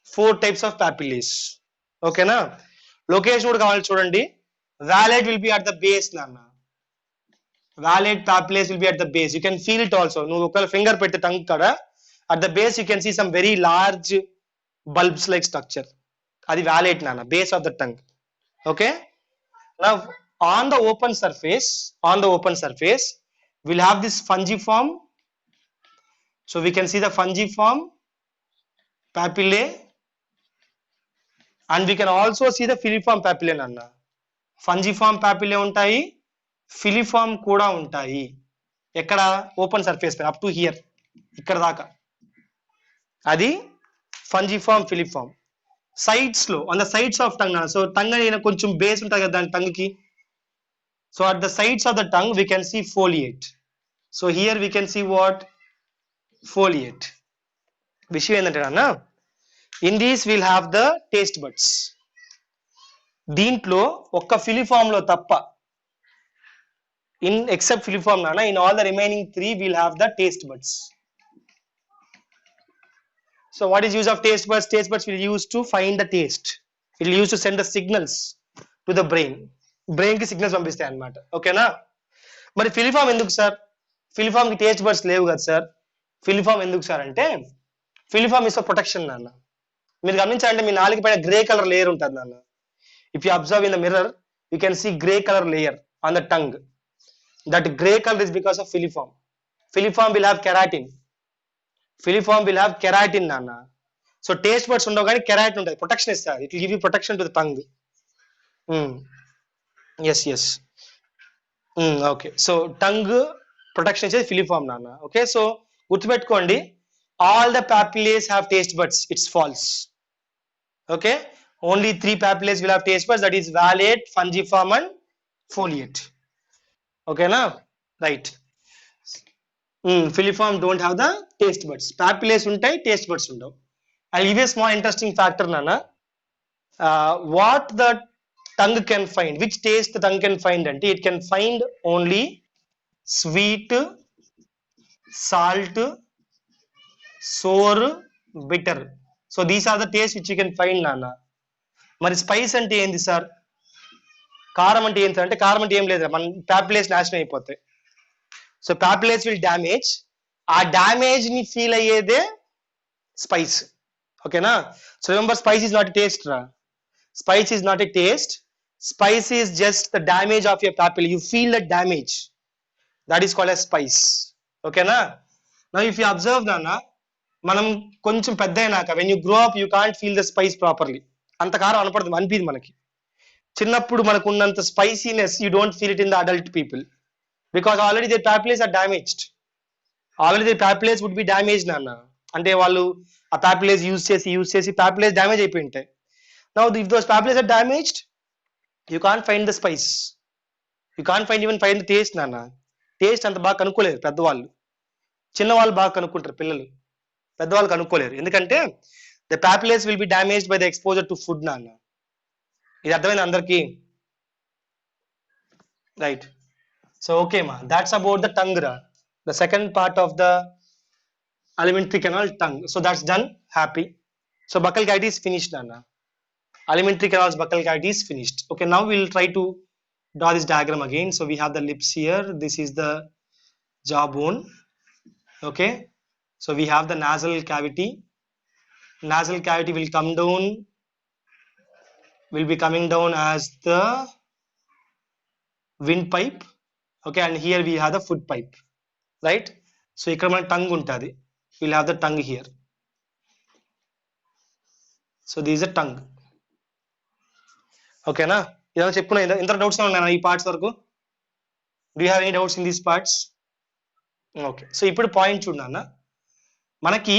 4 types of papillae. Okay na? Location kuda kavali chudandi. Valate will be at the base, Nana. Valate papillae will be at the base. You can feel it also. No local finger pet tongue kada. At the base you can see some very large bulbs like structure. Adi valate, Nana, base of the tongue. Okay. Now on the open surface we'll have this fungiform. So we can see the fungiform papillae, and we can also see the filiform papillae, Nana. Fungiform papillae untayi, filiform kuda untayi. Ekkada? Open surface up to here, ikkada daaka. Adi fungiform, filiform. Sides lo, on the sides of tongue, Nana. So tongue ayina koncham base untadi kada dani tongue ki. So at the sides of the tongue we can see foliate. So here we can see what? Foliate. విషయం ఏంటంటే నాన్న, in these will have the taste buds. దీంట్లో ఒక్క ఫిలిఫామ్ లో తప్ప, in except ఫిలిఫామ్ నాన్న, in all the remaining 3 will have the taste buds. So what is use of taste buds? Taste buds will use to find the taste. It will use to send the signals to the brain. Brain ki signals పంపిస్తాయి అన్నమాట. ఓకేనా? మరి ఫిలిఫామ్ ఎందుకు sir? ఫిలిఫామ్ కి taste buds లేవు కదా sir. ఫిలిఫామ్ ఎందుకు sir అంటే, ఫిలిఫామ్ is for protection నాన్న. మీరు గమనించాలంటే మీ నాలుగు పైన గ్రే కలర్ లేయర్ ఉంటుంది నాన్న. If you observe in the mirror you can see grey colour layer on the tongue. That grey colour is because of filiform. Filiform will have keratin. నాన్న. So taste buds ఉండవు కానీ keratin ఉంటుంది, protection ఇస్తారు. It will give you protection to the tongue. Yes okay. So tongue protection ఇచ్చేది filiform నాన్న. Okay, so గుర్తుపెట్టుకోండి, all the papillae have taste buds. It's false. Okay, only 3 papillae will have taste buds, that is valate, fungiform and foliate. Okay na? Right. Filiform don't have the taste buds. Papillae untai, taste buds undav. I'll give you a small interesting factor, Nana. What the tongue can find, which taste the tongue can find, and it can find only sweet, salt, sour, bitter. So these are the tastes which you can find, Nana. మరి spice అంటే ఏంది sir? కారం అంటే ఏంటి అంటే, కారం అంటే ఏం లేదు, మన పాపిలేస్ నాశనం అయిపోతాయి. So papillae will damage. ఆ డ్యామేజ్ ని ఫీల్ అయ్యేదే స్పైస్. ఓకేనా? So remember, spice is not a taste రా. Spice is not a taste. Spice is just the damage of your papilla. You feel the damage, that is called as spice. ఓకేనా? Now if you observe నాన్న, మనం కొంచెం పెద్ద అయినాక, when you grow up you can't feel the spice properly. అంత కారం అనిపిది మనకి. చిన్నప్పుడు మనకు ఉన్నంత spiciness you don't feel it in the adult people, because already their papillae are damaged. Already their papillae would be damaged నాన్న. అంటే వాళ్ళు ఆ పాపిలేస్ యూజ్ చేసి పాపిలేస్ డామేజ్ అయిపోయి ఉంటాయి. Now if those papillae are damaged you can't find the spice, you can't find the taste నాన్న. Taste అంత బాగా కనుక్కోలేరు పెద్దవాళ్ళు. చిన్నవాళ్ళు బాగా కనుక్కుంటారు, పిల్లలు. పెద్దవాళ్ళు కనుక్కోలేరు. ఎందుకంటే The papillae will be damaged by the exposure to food నాన్న. ఇది అర్థమైంది అందరికి? Right. So okay ma, that's about the tongue ra. The second part of the alimentary canal, tongue. So that's done. Happy. So buccal cavity is finished nana. Alimentary canal's buccal cavity is finished. Okay, now we'll try to draw this diagram again. So we have the lips here. This is the jawbone. Okay, so we have the nasal cavity. Nasal cavity will come down, will be coming down as the windpipe. Okay, and here we have the food pipe, right? So ఇక్కడ మన tongue ఉంటుంది. We'll have the tongue here. So this is a tongue. ఓకేనా? ఇదంతా చెప్పుకున్నా. ఎంత doubts ఉన్నాయా ఈ parts వరకు? Do you have any doubts in these parts? Okay, so ఇప్పుడు పాయింట్ చూడన్నా, మనకి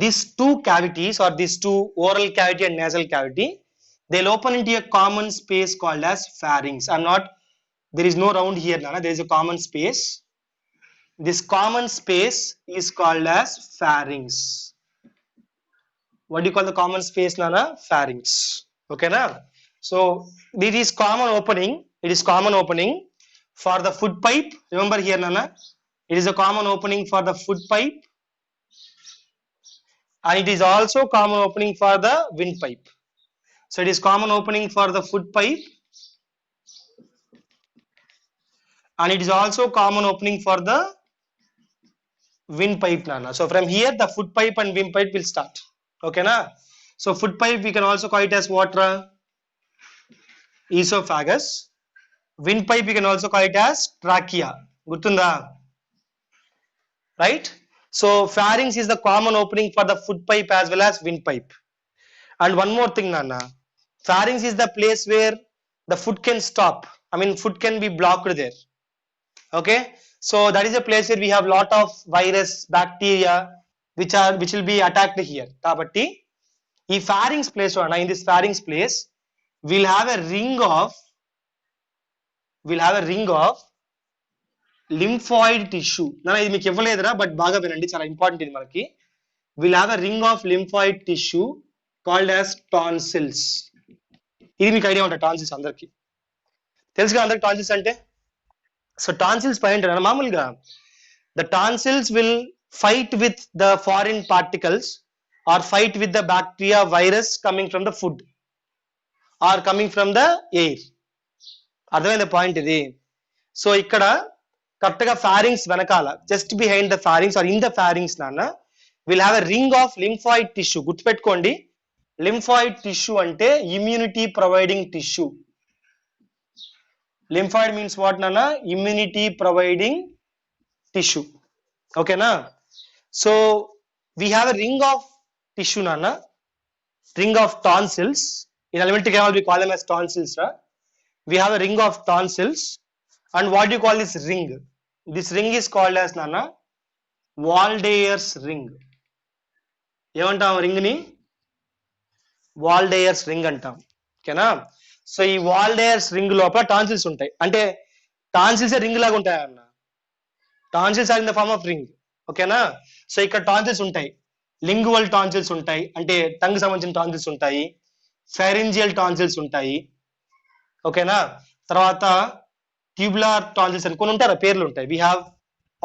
these two cavities or these two oral cavity and nasal cavity, they'll open into a common space called as pharynx. There is no round here nana, there is a common space. This common space is called as pharynx. What do you call the common space nana? Pharynx. Okay na? So this is common opening. It is common opening for the food pipe. Remember here nana, it is a common opening for the food pipe, and it is also common opening for the windpipe. So it is common opening for the food pipe, and it is also common opening for the windpipe nana. So from here the food pipe and windpipe will start. Okay na? So food pipe we can also call it as what? Esophagus. Windpipe we can also call it as trachea. Gurtunda? Right? So pharynx is the common opening for the food pipe as well as windpipe. And one more thing nana, pharynx is the place where the food can stop. I mean food can be blocked there. Okay, so that is a place where we have lot of virus, bacteria which will be attacked here. Kabatti ee pharynx place ana, in this pharynx place we'll have a ring of lymphoid tissue. Nana ఇది మీకు ఇవ్వలేదురా, but బాగా వినండి, చాలా important ఇది మనకి. We'll have a ring of lymphoid tissue called as tonsils. ఇది మీకు idea ఉంటుంది టాన్సిల్స్ అందరికి తెలుసుగా, అందరికి టాన్సిల్స్ అంటే. సో టాన్సిల్స్ పై ఏంటంటే మామూలుగా the tonsils will fight with the foreign particles or fight with the bacteria, virus coming from the food or coming from the air. అర్థమైంది పాయింట్ ఇది. సో ఇక్కడ కరెక్ట్ గా pharynx వెనకాల, just behind the pharynx or in the pharynx నాన్న, we'll have a ring of lymphoid tissue. గుర్తుపెట్టుకోండి, lymphoid tissue అంటే immunity providing tissue. Lymphoid means what nana? Immunity providing tissue. Okay na? So we have a ring of tissue nana, ring of tonsils. In alimentary canal we call them as tonsils. We have a ring of tonsils, and what do you call this ring? This ring is called as nana Waldeyer's ring. ఏమంటాం ring ని? వాల్డేయర్స్ ring అంటాం. ఓకేనా? So ఈ వాల్డేయర్స్ ring లోపల tonsils ఉంటాయి. అంటే tonsils ring లాగా ఉంటాయి అన్న, tonsils are in the form of ring. ఓకేనా? సో ఇక్కడ టాన్సిల్స్ ఉంటాయి, లింగువల్ టాన్సిల్స్ ఉంటాయి, అంటే టంగ్ సంబంధించిన టాన్సిల్స్ ఉంటాయి, ఫెరింజియల్ టాన్సిల్స్ ఉంటాయి. ఓకేనా? తర్వాత ట్యూబులార్ టాన్సిల్స్ అని కొన్ని ఉంటారు, పేర్లు ఉంటాయి. We have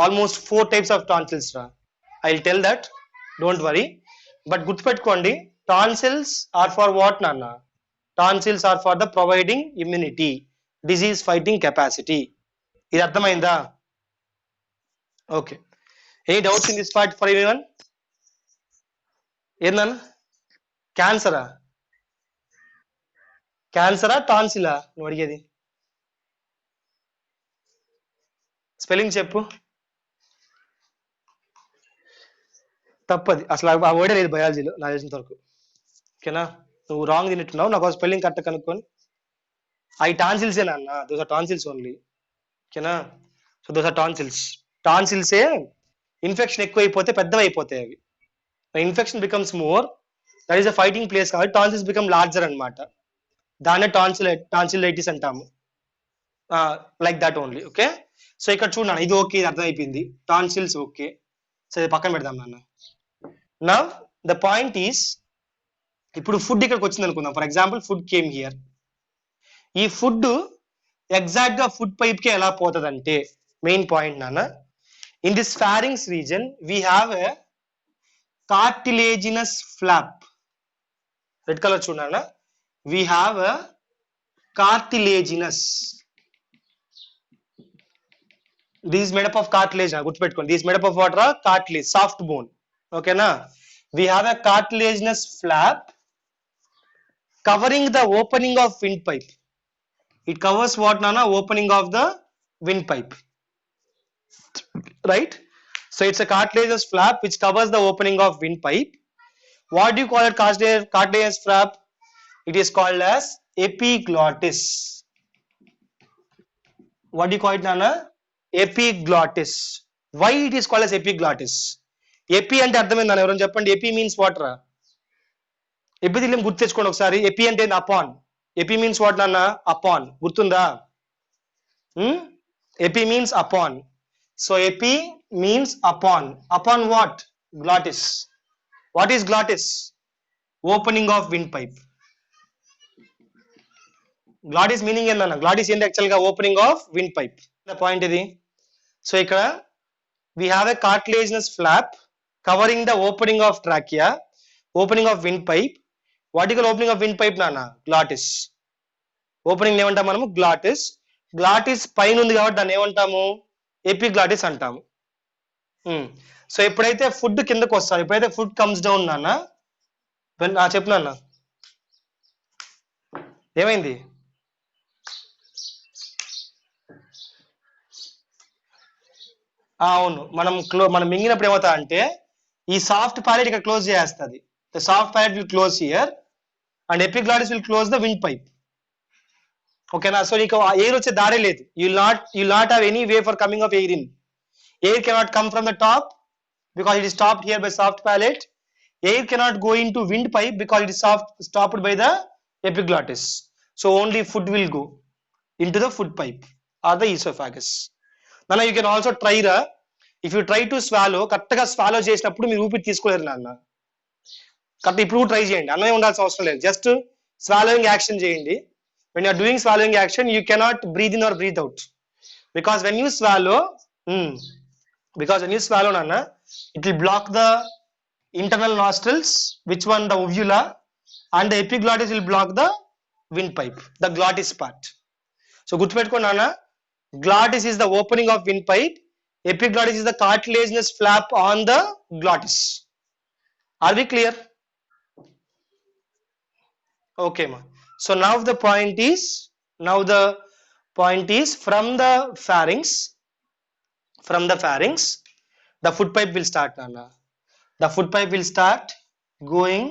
almost 4 types of tonsils రా. I will tell that, don't worry. But గుర్తుపెట్టుకోండి, టాన్సిల్స్ ఆర్ ఫర్ వాట్ నాన్న? Tonsils are for the providing immunity, disease fighting capacity. ఇది అర్థమైందా? Okay, any doubts in this part for anyone? ఏందన్న? క్యాన్సరా? క్యాన్సరా టాన్సిలా నువ్వు అడిగేది? Spelling చెప్పు. తప్పది, అసలు ఆ వర్డే లేదు బయాలజీలో నాకు తెలిసినంత వరకు. ఓకేనా? నువ్వు రాంగ్ తింటున్నావు, నాకు స్పెల్లింగ్ కరెక్ట్ కనుక్కొని. అవి టాన్సిల్సే నాన్న, దోస్ ఆర్ టాన్సిల్స్ ఓన్లీ. ఓకేనా? So those are tonsils. టాన్సిల్సే ఇన్ఫెక్షన్ ఎక్కువైపోతే పెద్దవి అయిపోతాయి అవి. Infection becomes more, that is a fighting place కాబట్టి టాన్సిల్స్ బికమ్ లార్జర్ అనమాట. దాన్నే టాన్సిలైటిస్ అంటాము. Like that only. Okay, so ఇక్కడ చూడండి, ఇది ఓకే, ఇది అర్థమైపోయింది. టాన్సిల్స్ ఓకే, సో ఇది పక్కన పెడదాం నాన్న. నౌ ద పాయింట్ ఈస్, ఇప్పుడు ఫుడ్ ఇక్కడికి వచ్చింది అనుకుందాం. For example food came here. ఈ ఫుడ్ ఎగ్జాక్ట్ గా ఫుడ్ పైప్ కి ఎలా పోతుంది అంటే, మెయిన్ పాయింట్ నాన్న, in this pharynx region we have a cartilaginous flap. Red colour చూడనా, we have a cartilaginous, this is made up of cartilage. గుర్తుపెట్టుకోండి, this is made up of what? Cartilage, soft bone. ఓకేనా, we have a cartilaginous flap covering the opening of windpipe. It covers what nana? Opening of the windpipe, right? So it's a cartilaginous flap which covers the opening of windpipe. What do you call it? Cartilaginous flap? It is called as epiglottis. What do you call it, Nana? Epiglottis. Why it is called as epiglottis? Epi అంటే అర్థమైంది నాన్న, ఎవరైనా చెప్పండి. Epi means what రా? Epithelium గుర్తు తెచ్చుకోండి ఒకసారి. Epi అంటే అపాన్. ఎపి మీన్స్ వాట్ నాన్న? అపాన్. గుర్తుందా? Epi means upon. So epi means upon. Upon what? Glottis. What is glottis? Opening of wind pipe. Glottis meaning ఏందన్న? గ్లాటిస్ ఏంటి యాక్చువల్ గా? Opening of wind pipe. Point ఇది. సో ఇక్కడ we have a cartilaginous flap covering the opening of trachea, opening of windpipe. What is the opening of windpipe nana? Glottis. Opening ఏమంటాము మనము? Glottis. Glottis పైన ఉంది కాబట్టి దాన్ని ఏమంటాము? ఎపిగ్లాటిస్ అంటాము. సో ఎప్పుడైతే ఫుడ్ కిందకు వస్తారు, ఎప్పుడైతే ఫుడ్ కమ్స్ డౌన్ నాన్న, చెప్పు నాన్న, ఏమైంది? అవును, మనం మింగినప్పుడు ఏమవుతా అంటే ఈ సాఫ్ట్ ప్యాలెట్ ఇక్కడ క్లోజ్ చేస్తుంది. The soft palate will close here and epiglottis will close the wind pipe. ఓకేనా? సో నీకు ఎయిర్ వచ్చే దారే లేదు. You not have any way for coming of air in. Air cannot come from the top because it is stopped here by soft palate. Air cannot go into wind pipe because it is stopped by the epiglottis. So only food will go into the food pipe or the esophagus. Nana, you can also try if you try to swallow, కరెక్ట్గా swallow చేసినప్పుడు మీరు ఊపిరి తీసుకోలేరు నాన్న. Correct ఇప్పుడు try చేయండి, అన్నమే ఉండాల్సిన అవసరం లేదు. జస్ట్ స్వాలోయింగ్ యాక్షన్ చేయండి. when you are doing swallowing action, you cannot breathe in or breathe out because when you swallow, nana, it will block the internal nostrils, which one? The uvula, and the epiglottis will block the windpipe, the glottis part. So గుర్తుపెట్టుకో నాన్న, glottis is the opening of windpipe, epiglottis is the cartilaginous flap on the glottis. Are we clear? Okay ma. So now the point is from the pharynx, the food pipe will start nana. The food pipe will start going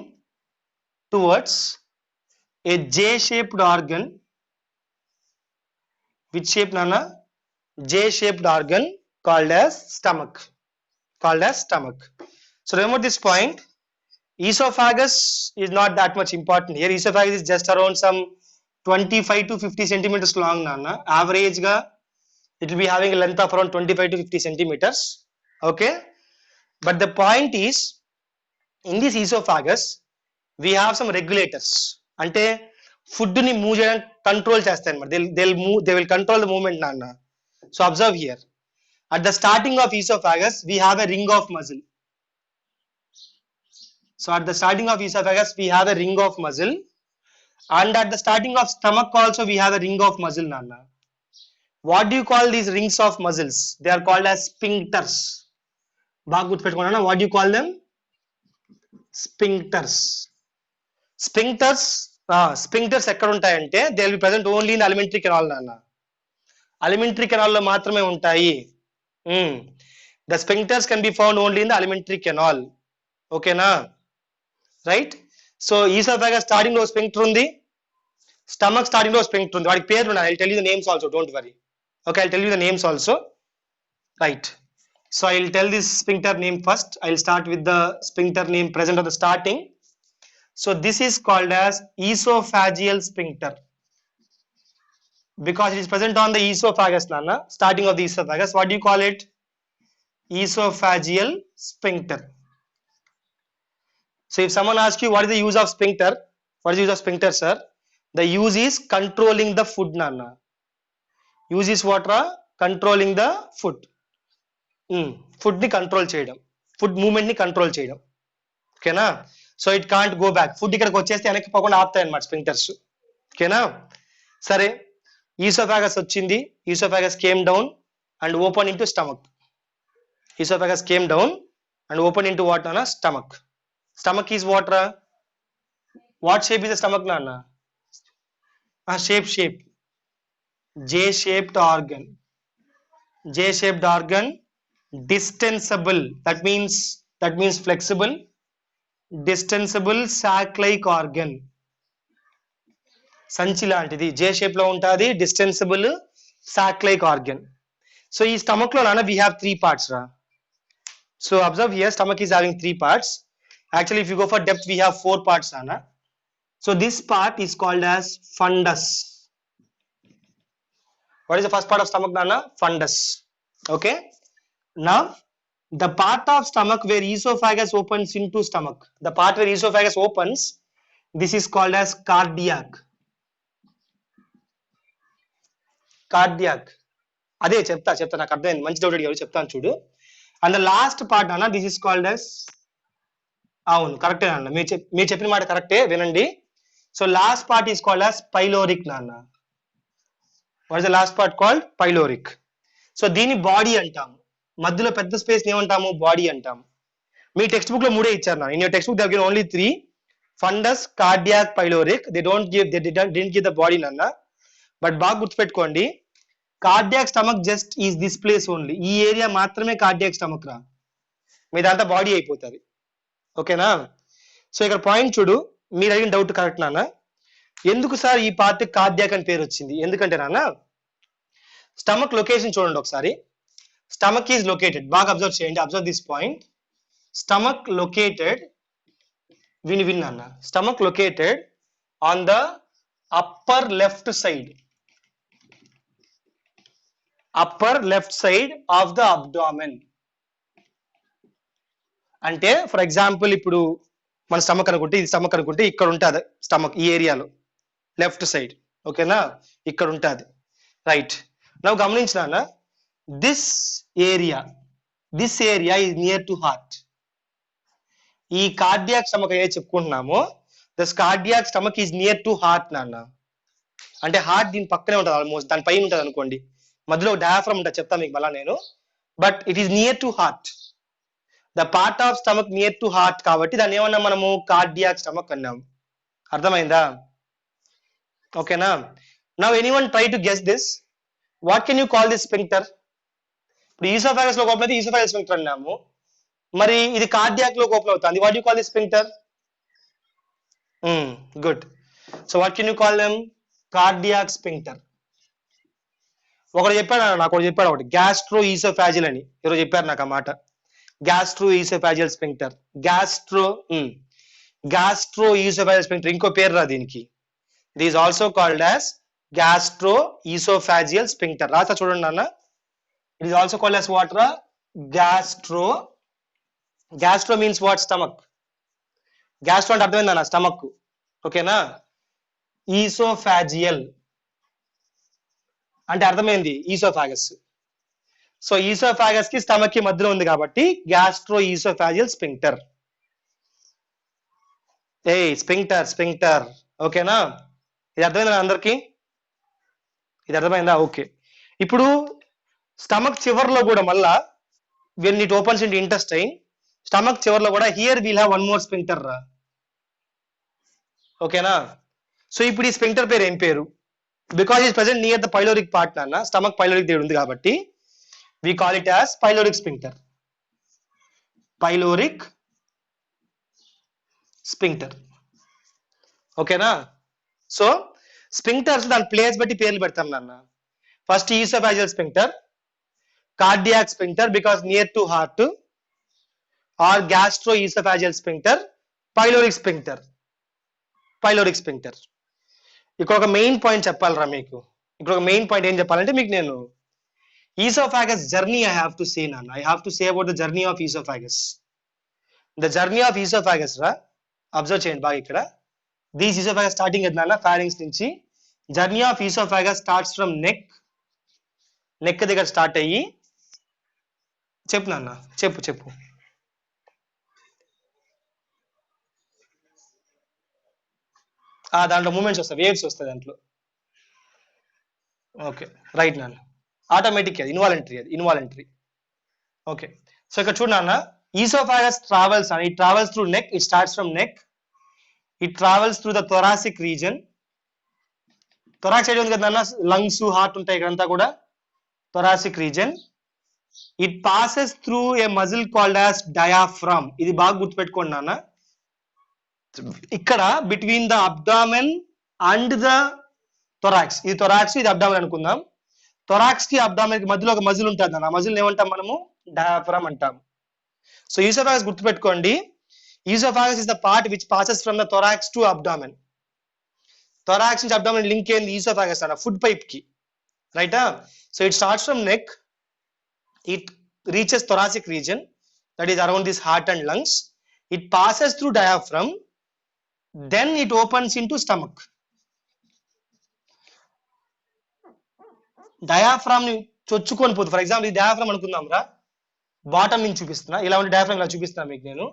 towards a J-shaped organ. Which shape nana? J-shaped organ called as stomach. So remember this point. Esophagus is not that much important here. Esophagus is just around some 25 to 50 centimeters long nana. Average ga it will be having a length of around 25 to 50 centimeters. Okay, but the point is, in this esophagus we have some regulators. Ante food ni move cheyadan control chestayi anamata. They will control the movement nana. So observe here, at the starting of esophagus we have a ring of muscle. So at the starting of esophagus we have a ring of muscle, and at the starting of stomach also we have a ring of muscle nana. What do you call these rings of muscles? They are called as sphincters. Baga gurtupeట్టుకోండి. What do you call them? Sphincters. Sphincters ఎక్కడ ఉంటాయంటే they will be present only in the alimentary canal nana. Alimentary canal లో మాత్రమే ఉంటాయి. The sphincters can be found only in the alimentary canal. Okay na? Right? So esophagus starting లో sphincter ఉంది, stomach starting లో sphincter ఉంది. వాడికి పేర్లు ఉన్నాయి. I'll tell you the names also, don't worry. Okay, I'll tell you the names also. Right. So I'll tell this sphincter name first. I'll start with the sphincter name present at the starting. So this is called as esophageal sphincter because it is present on the esophagus nana. Starting of the esophagus, what do you call it? Esophageal sphincter. So if someone asks you what is the use of sphincter, what is the use of sphincter, sir? The use is controlling the food, nana. Use is what, ra? Controlling the food. Food ni control చేయడం, food movement ని control చేయడం. ఓకేనా? So it can't go back. Food ఇక్కడికి వచ్చేస్తే వెనక్కి పోకుండా ఆపుతాయి అన్నమాట sphincters. ఓకేనా? సరే, ఈసోఫాగస్ వచ్చింది. Oesophagus came down and open into stomach. Oesophagus came down and open into what నాన్న? స్టమక్. స్టమక్ ఈజ్ వాట్ రా? What shape is the stomach నాన్న? Shape. J-shaped organ. J-shaped organ, distensible. That means flexible. Distensible sac-like organ. సంచి లాంటిది, జే shape లో ఉంటుంది. డిస్టెన్సిబుల్ sac-like organ. So ఈ stomach లో నాన్న we have 3 parts రా. So observe here, stomach is having 3 parts. Actually, if you go for depth, we have 4 parts naana. So this part is called as fundus. What is the first part of stomach, nana? Fundus. Okay. Now, the part of stomach where esophagus opens into stomach, the part where esophagus opens, this is called as cardiac. Cardiac. అదే చెప్తా నాకు అర్థమైంది. మంచి doubt అడిగారు, చెప్తాను చూడు. And the last part అన్న, this is called as, అవును కరెక్టే నాన్న, మీరు చెప్పిన మాట కరెక్టే, వినండి. So last part is called as pyloric నాన్న. What is the last part called? Pyloric. So దీన్ని బాడీ అంటాము. మధ్యలో పెద్ద స్పేస్ ఏమంటాము? బాడీ అంటాము. మీ టెక్స్ట్ బుక్ లో 3 ఇచ్చారు నా. In your text book they give only 3: fundus, cardiac, pyloric. They didn't give the body నాన్న. బట్ బాగా గుర్తుపెట్టుకోండి, cardiac stomach just is this place only. ఈ ఏరియా మాత్రమే కార్డియాక్ స్టమక్ రా, మీదంతా బాడీ అయిపోతుంది. ఓకేనా? సో ఇక్కడ పాయింట్ చూడు, మీరు అడిగిన డౌట్ కరెక్ట్ నాన్న. ఎందుకు సార్ ఈ పార్ట్ కార్డియాక్ అని పేరు వచ్చింది? ఎందుకంటే నాన్న, స్టమక్ లొకేషన్ చూడండి ఒకసారి. స్టమక్ ఈజ్ లొకేటెడ్, బాగా అబ్జర్వ్ చేయండి. Observe this point. Stomach located, విన్ నాన్న. Stomach located on the upper left side, upper left side of the abdomen. అంటే ఫర్ ఎగ్జాంపుల్, ఇప్పుడు మన స్టమక్ అనుకుంటే, ఇది స్టమక్ అనుకుంటే, ఇక్కడ ఉంటుంది స్టమక్, ఈ ఏరియాలో లెఫ్ట్ సైడ్. ఓకేనా? ఇక్కడ ఉంటుంది. రైట్. నవ్వు గమనించినా, this area is near to heart. ఈ కార్డియాక్ స్టమక్ ఏ చెప్పుకుంటున్నామో, this cardiac stomach is near to heart నాన్న. అంటే హార్ట్ దీని పక్కనే ఉంటుంది, ఆల్మోస్ట్ దాని పైన ఉంటుంది అనుకోండి. మధ్యలో డయాఫ్రమ్ ఉంటుంది, చెప్తాను మీకు మళ్ళా నేను. But it is near to heart. The part of stomach near to heart కాబట్టి దాన్ని ఏమన్నా మనము కార్డియాక్ స్టమక్ అన్నాము. అర్థమైందా? ఓకేనా? Now anyone try to guess this. What can you call this sphincter? ఇప్పుడు ఈసోఫాగస్ లో ఓపెన్ అయితే ఈసోఫాగస్ స్పింక్టర్ అన్నాము. మరి ఇది కార్డియాక్ లో ఓపెన్ అవుతుంది. What you call this sphincter? Good. So what can you call them? Cardiac sphincter. ఒకటి చెప్పాడు నాకు, ఒకటి చెప్పాడు, ఒకటి గ్యాస్ట్రో ఈసోఫాజిల్ అని ఎవరో చెప్పారు నాకు ఆ మాట. Gastro oesophageal sphincter. Gastro oesophageal sphincter ఇంకో పేరు రా దీనికి. This is also called as gastro oesophageal sphincter. రాస్తా చూడండి అన్న. It is also called as what రా? Gastro. Gastro means what? Stomach. Gastro అంటే అర్థమైందన్న, స్టమక్. ఓకేనా? ఈసోఫాజియల్ అంటే అర్థమైంది, ఈసోఫాగస్. సో ఈసోఫాగస్ కి స్టమక్ కి మధ్యలో ఉంది కాబట్టి గ్యాస్ట్రో ఈసోఫాజియల్ స్పింక్టర్. స్పింక్టర్. ఓకేనా? ఇది అర్థమైందా అందరికి? ఇది అర్థమైందా? ఓకే. ఇప్పుడు స్టమక్ చివర్లో కూడా మళ్ళా when it opens into intestine, stomach చివర్లో కూడా here we'll have one more sphincter రా. ఓకేనా? సో ఇప్పుడు ఈ స్పింక్టర్ పేరు ఏం పేరు? Because is present near the pyloric part నాన్న. స్టమక్ పైలోరిక్ దగ్గర ఉంది కాబట్టి we call it as pyloric sphincter. Pyloric sphincter. ఓకేనా? సో స్పింక్టర్స్ దాని ప్లేస్ బట్టి పేర్లు పెడతాం నాన్న. First oesophageal sphincter, cardiac sphincter because near to heart, or gastro oesophageal sphincter, pyloric sphincter. ఇక్కడ ఒక మెయిన్ పాయింట్ చెప్పాలరా మీకు. ఇక్కడ ఒక మెయిన్ పాయింట్ ఏం చెప్పాలంటే మీకు నేను esophagus journey I have to say nana. I have to say about the journey of esophagus. The journey of esophagus ra, observe చేయండి బాగా ఇక్కడ. దీస్ ఈసోఫాగస్ స్టార్టింగ్ ఎట్లా ఫారింగ్స్ నుంచి. Journey of oesophagus starts from neck దగ్గర start అయ్యి చెప్పు నాన్న, చెప్పు. దాంట్లో మూమెంట్స్ వస్తాయి, వేవ్స్ వస్తాయి దాంట్లో. ఓకే రైట్ నాన్న, ఆటోమేటిక్ అది ఇన్వాలంటరీ. ఓకే, సో ఇక్కడ చూడు నాన్న, oesophagus travels through neck. It starts from neck, it travels through the thoracic reason. Thorax side ఉంది కదా నాన్న, లంగ్స్ హార్ట్ ఉంటాయి ఇక్కడంతా కూడా, thoracic reason. It passes through a muscle called as diaphragm. ఇది బాగా గుర్తుపెట్టుకోండి నాన్న. ఇక్కడ between the abdomen and the thorax, ఇది థొరాక్స్, ఇది అబ్డామెన్ అనుకుందాం. థొరాక్స్ కి అబ్డామెన్ కి మధ్యలో ఒక మజిల్ ఉంటుంది నాన్న, ఆ మజిల్ ఏమంటాం మనము? డయాఫ్రామ్ అంటాం. సో ఈసోఫాగస్ గుర్తుపెట్టుకోండి, oesophagus is the part which passes from the thorax to abdomen. Thorax నుంచి అబ్డామెన్ లింక్ ఏంది? ఈసోఫాగస్ అన్న ఫుడ్ పైప్ కి, రైటా? So it starts from neck, it reaches thoracic region, that is around this heart and lungs. It passes through diaphragm, then it opens into stomach. Diaphragm ని చొచ్చుకొని పోతుంది. For example ఈ diaphragm అనుకుందాం రా, bottom నుంచి చూపిస్తున్నా, ఇలా ఉండే డయాఫ్రామ్ ఇలా చూపిస్తున్నా మీకు నేను.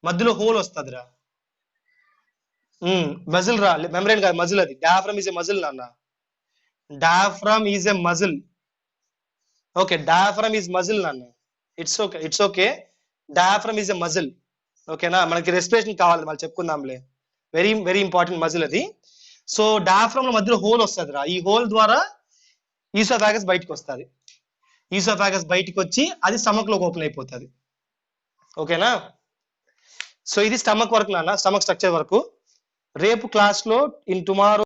మధ్యలో హోల్ వస్తుంది రా, మజిల్ రా, మెమ్బ్రేన్ కాదు మజిల్. అది డయాఫ్రామ్ ఈజ్ ఎ మజిల్ నాన్న, diaphragm is a muscle. Okay, diaphragm is muscle నాన్న. It's okay, diaphragm is a muscle. ఓకేనా, మనకి రెస్పిరేషన్ కావాలి, మళ్ళీ చెప్పుకుందాంలే. వెరీ వెరీ ఇంపార్టెంట్ మజిల్ అది. సో డయాఫ్రామ్ లో మధ్యలో హోల్ వస్తుంది రా, ఈ హోల్ ద్వారా ఈసోఫాగస్ బయటకు వస్తుంది. ఈసోఫాగస్ బయటకు వచ్చి అది స్టమక్ లోకి ఓపెన్ అయిపోతుంది. ఓకేనా, సో ఇది స్టమక్ వరకు నాన్న, స్టమక్ స్ట్రక్చర్ వరకు. రేపు క్లాస్ లో టుమారో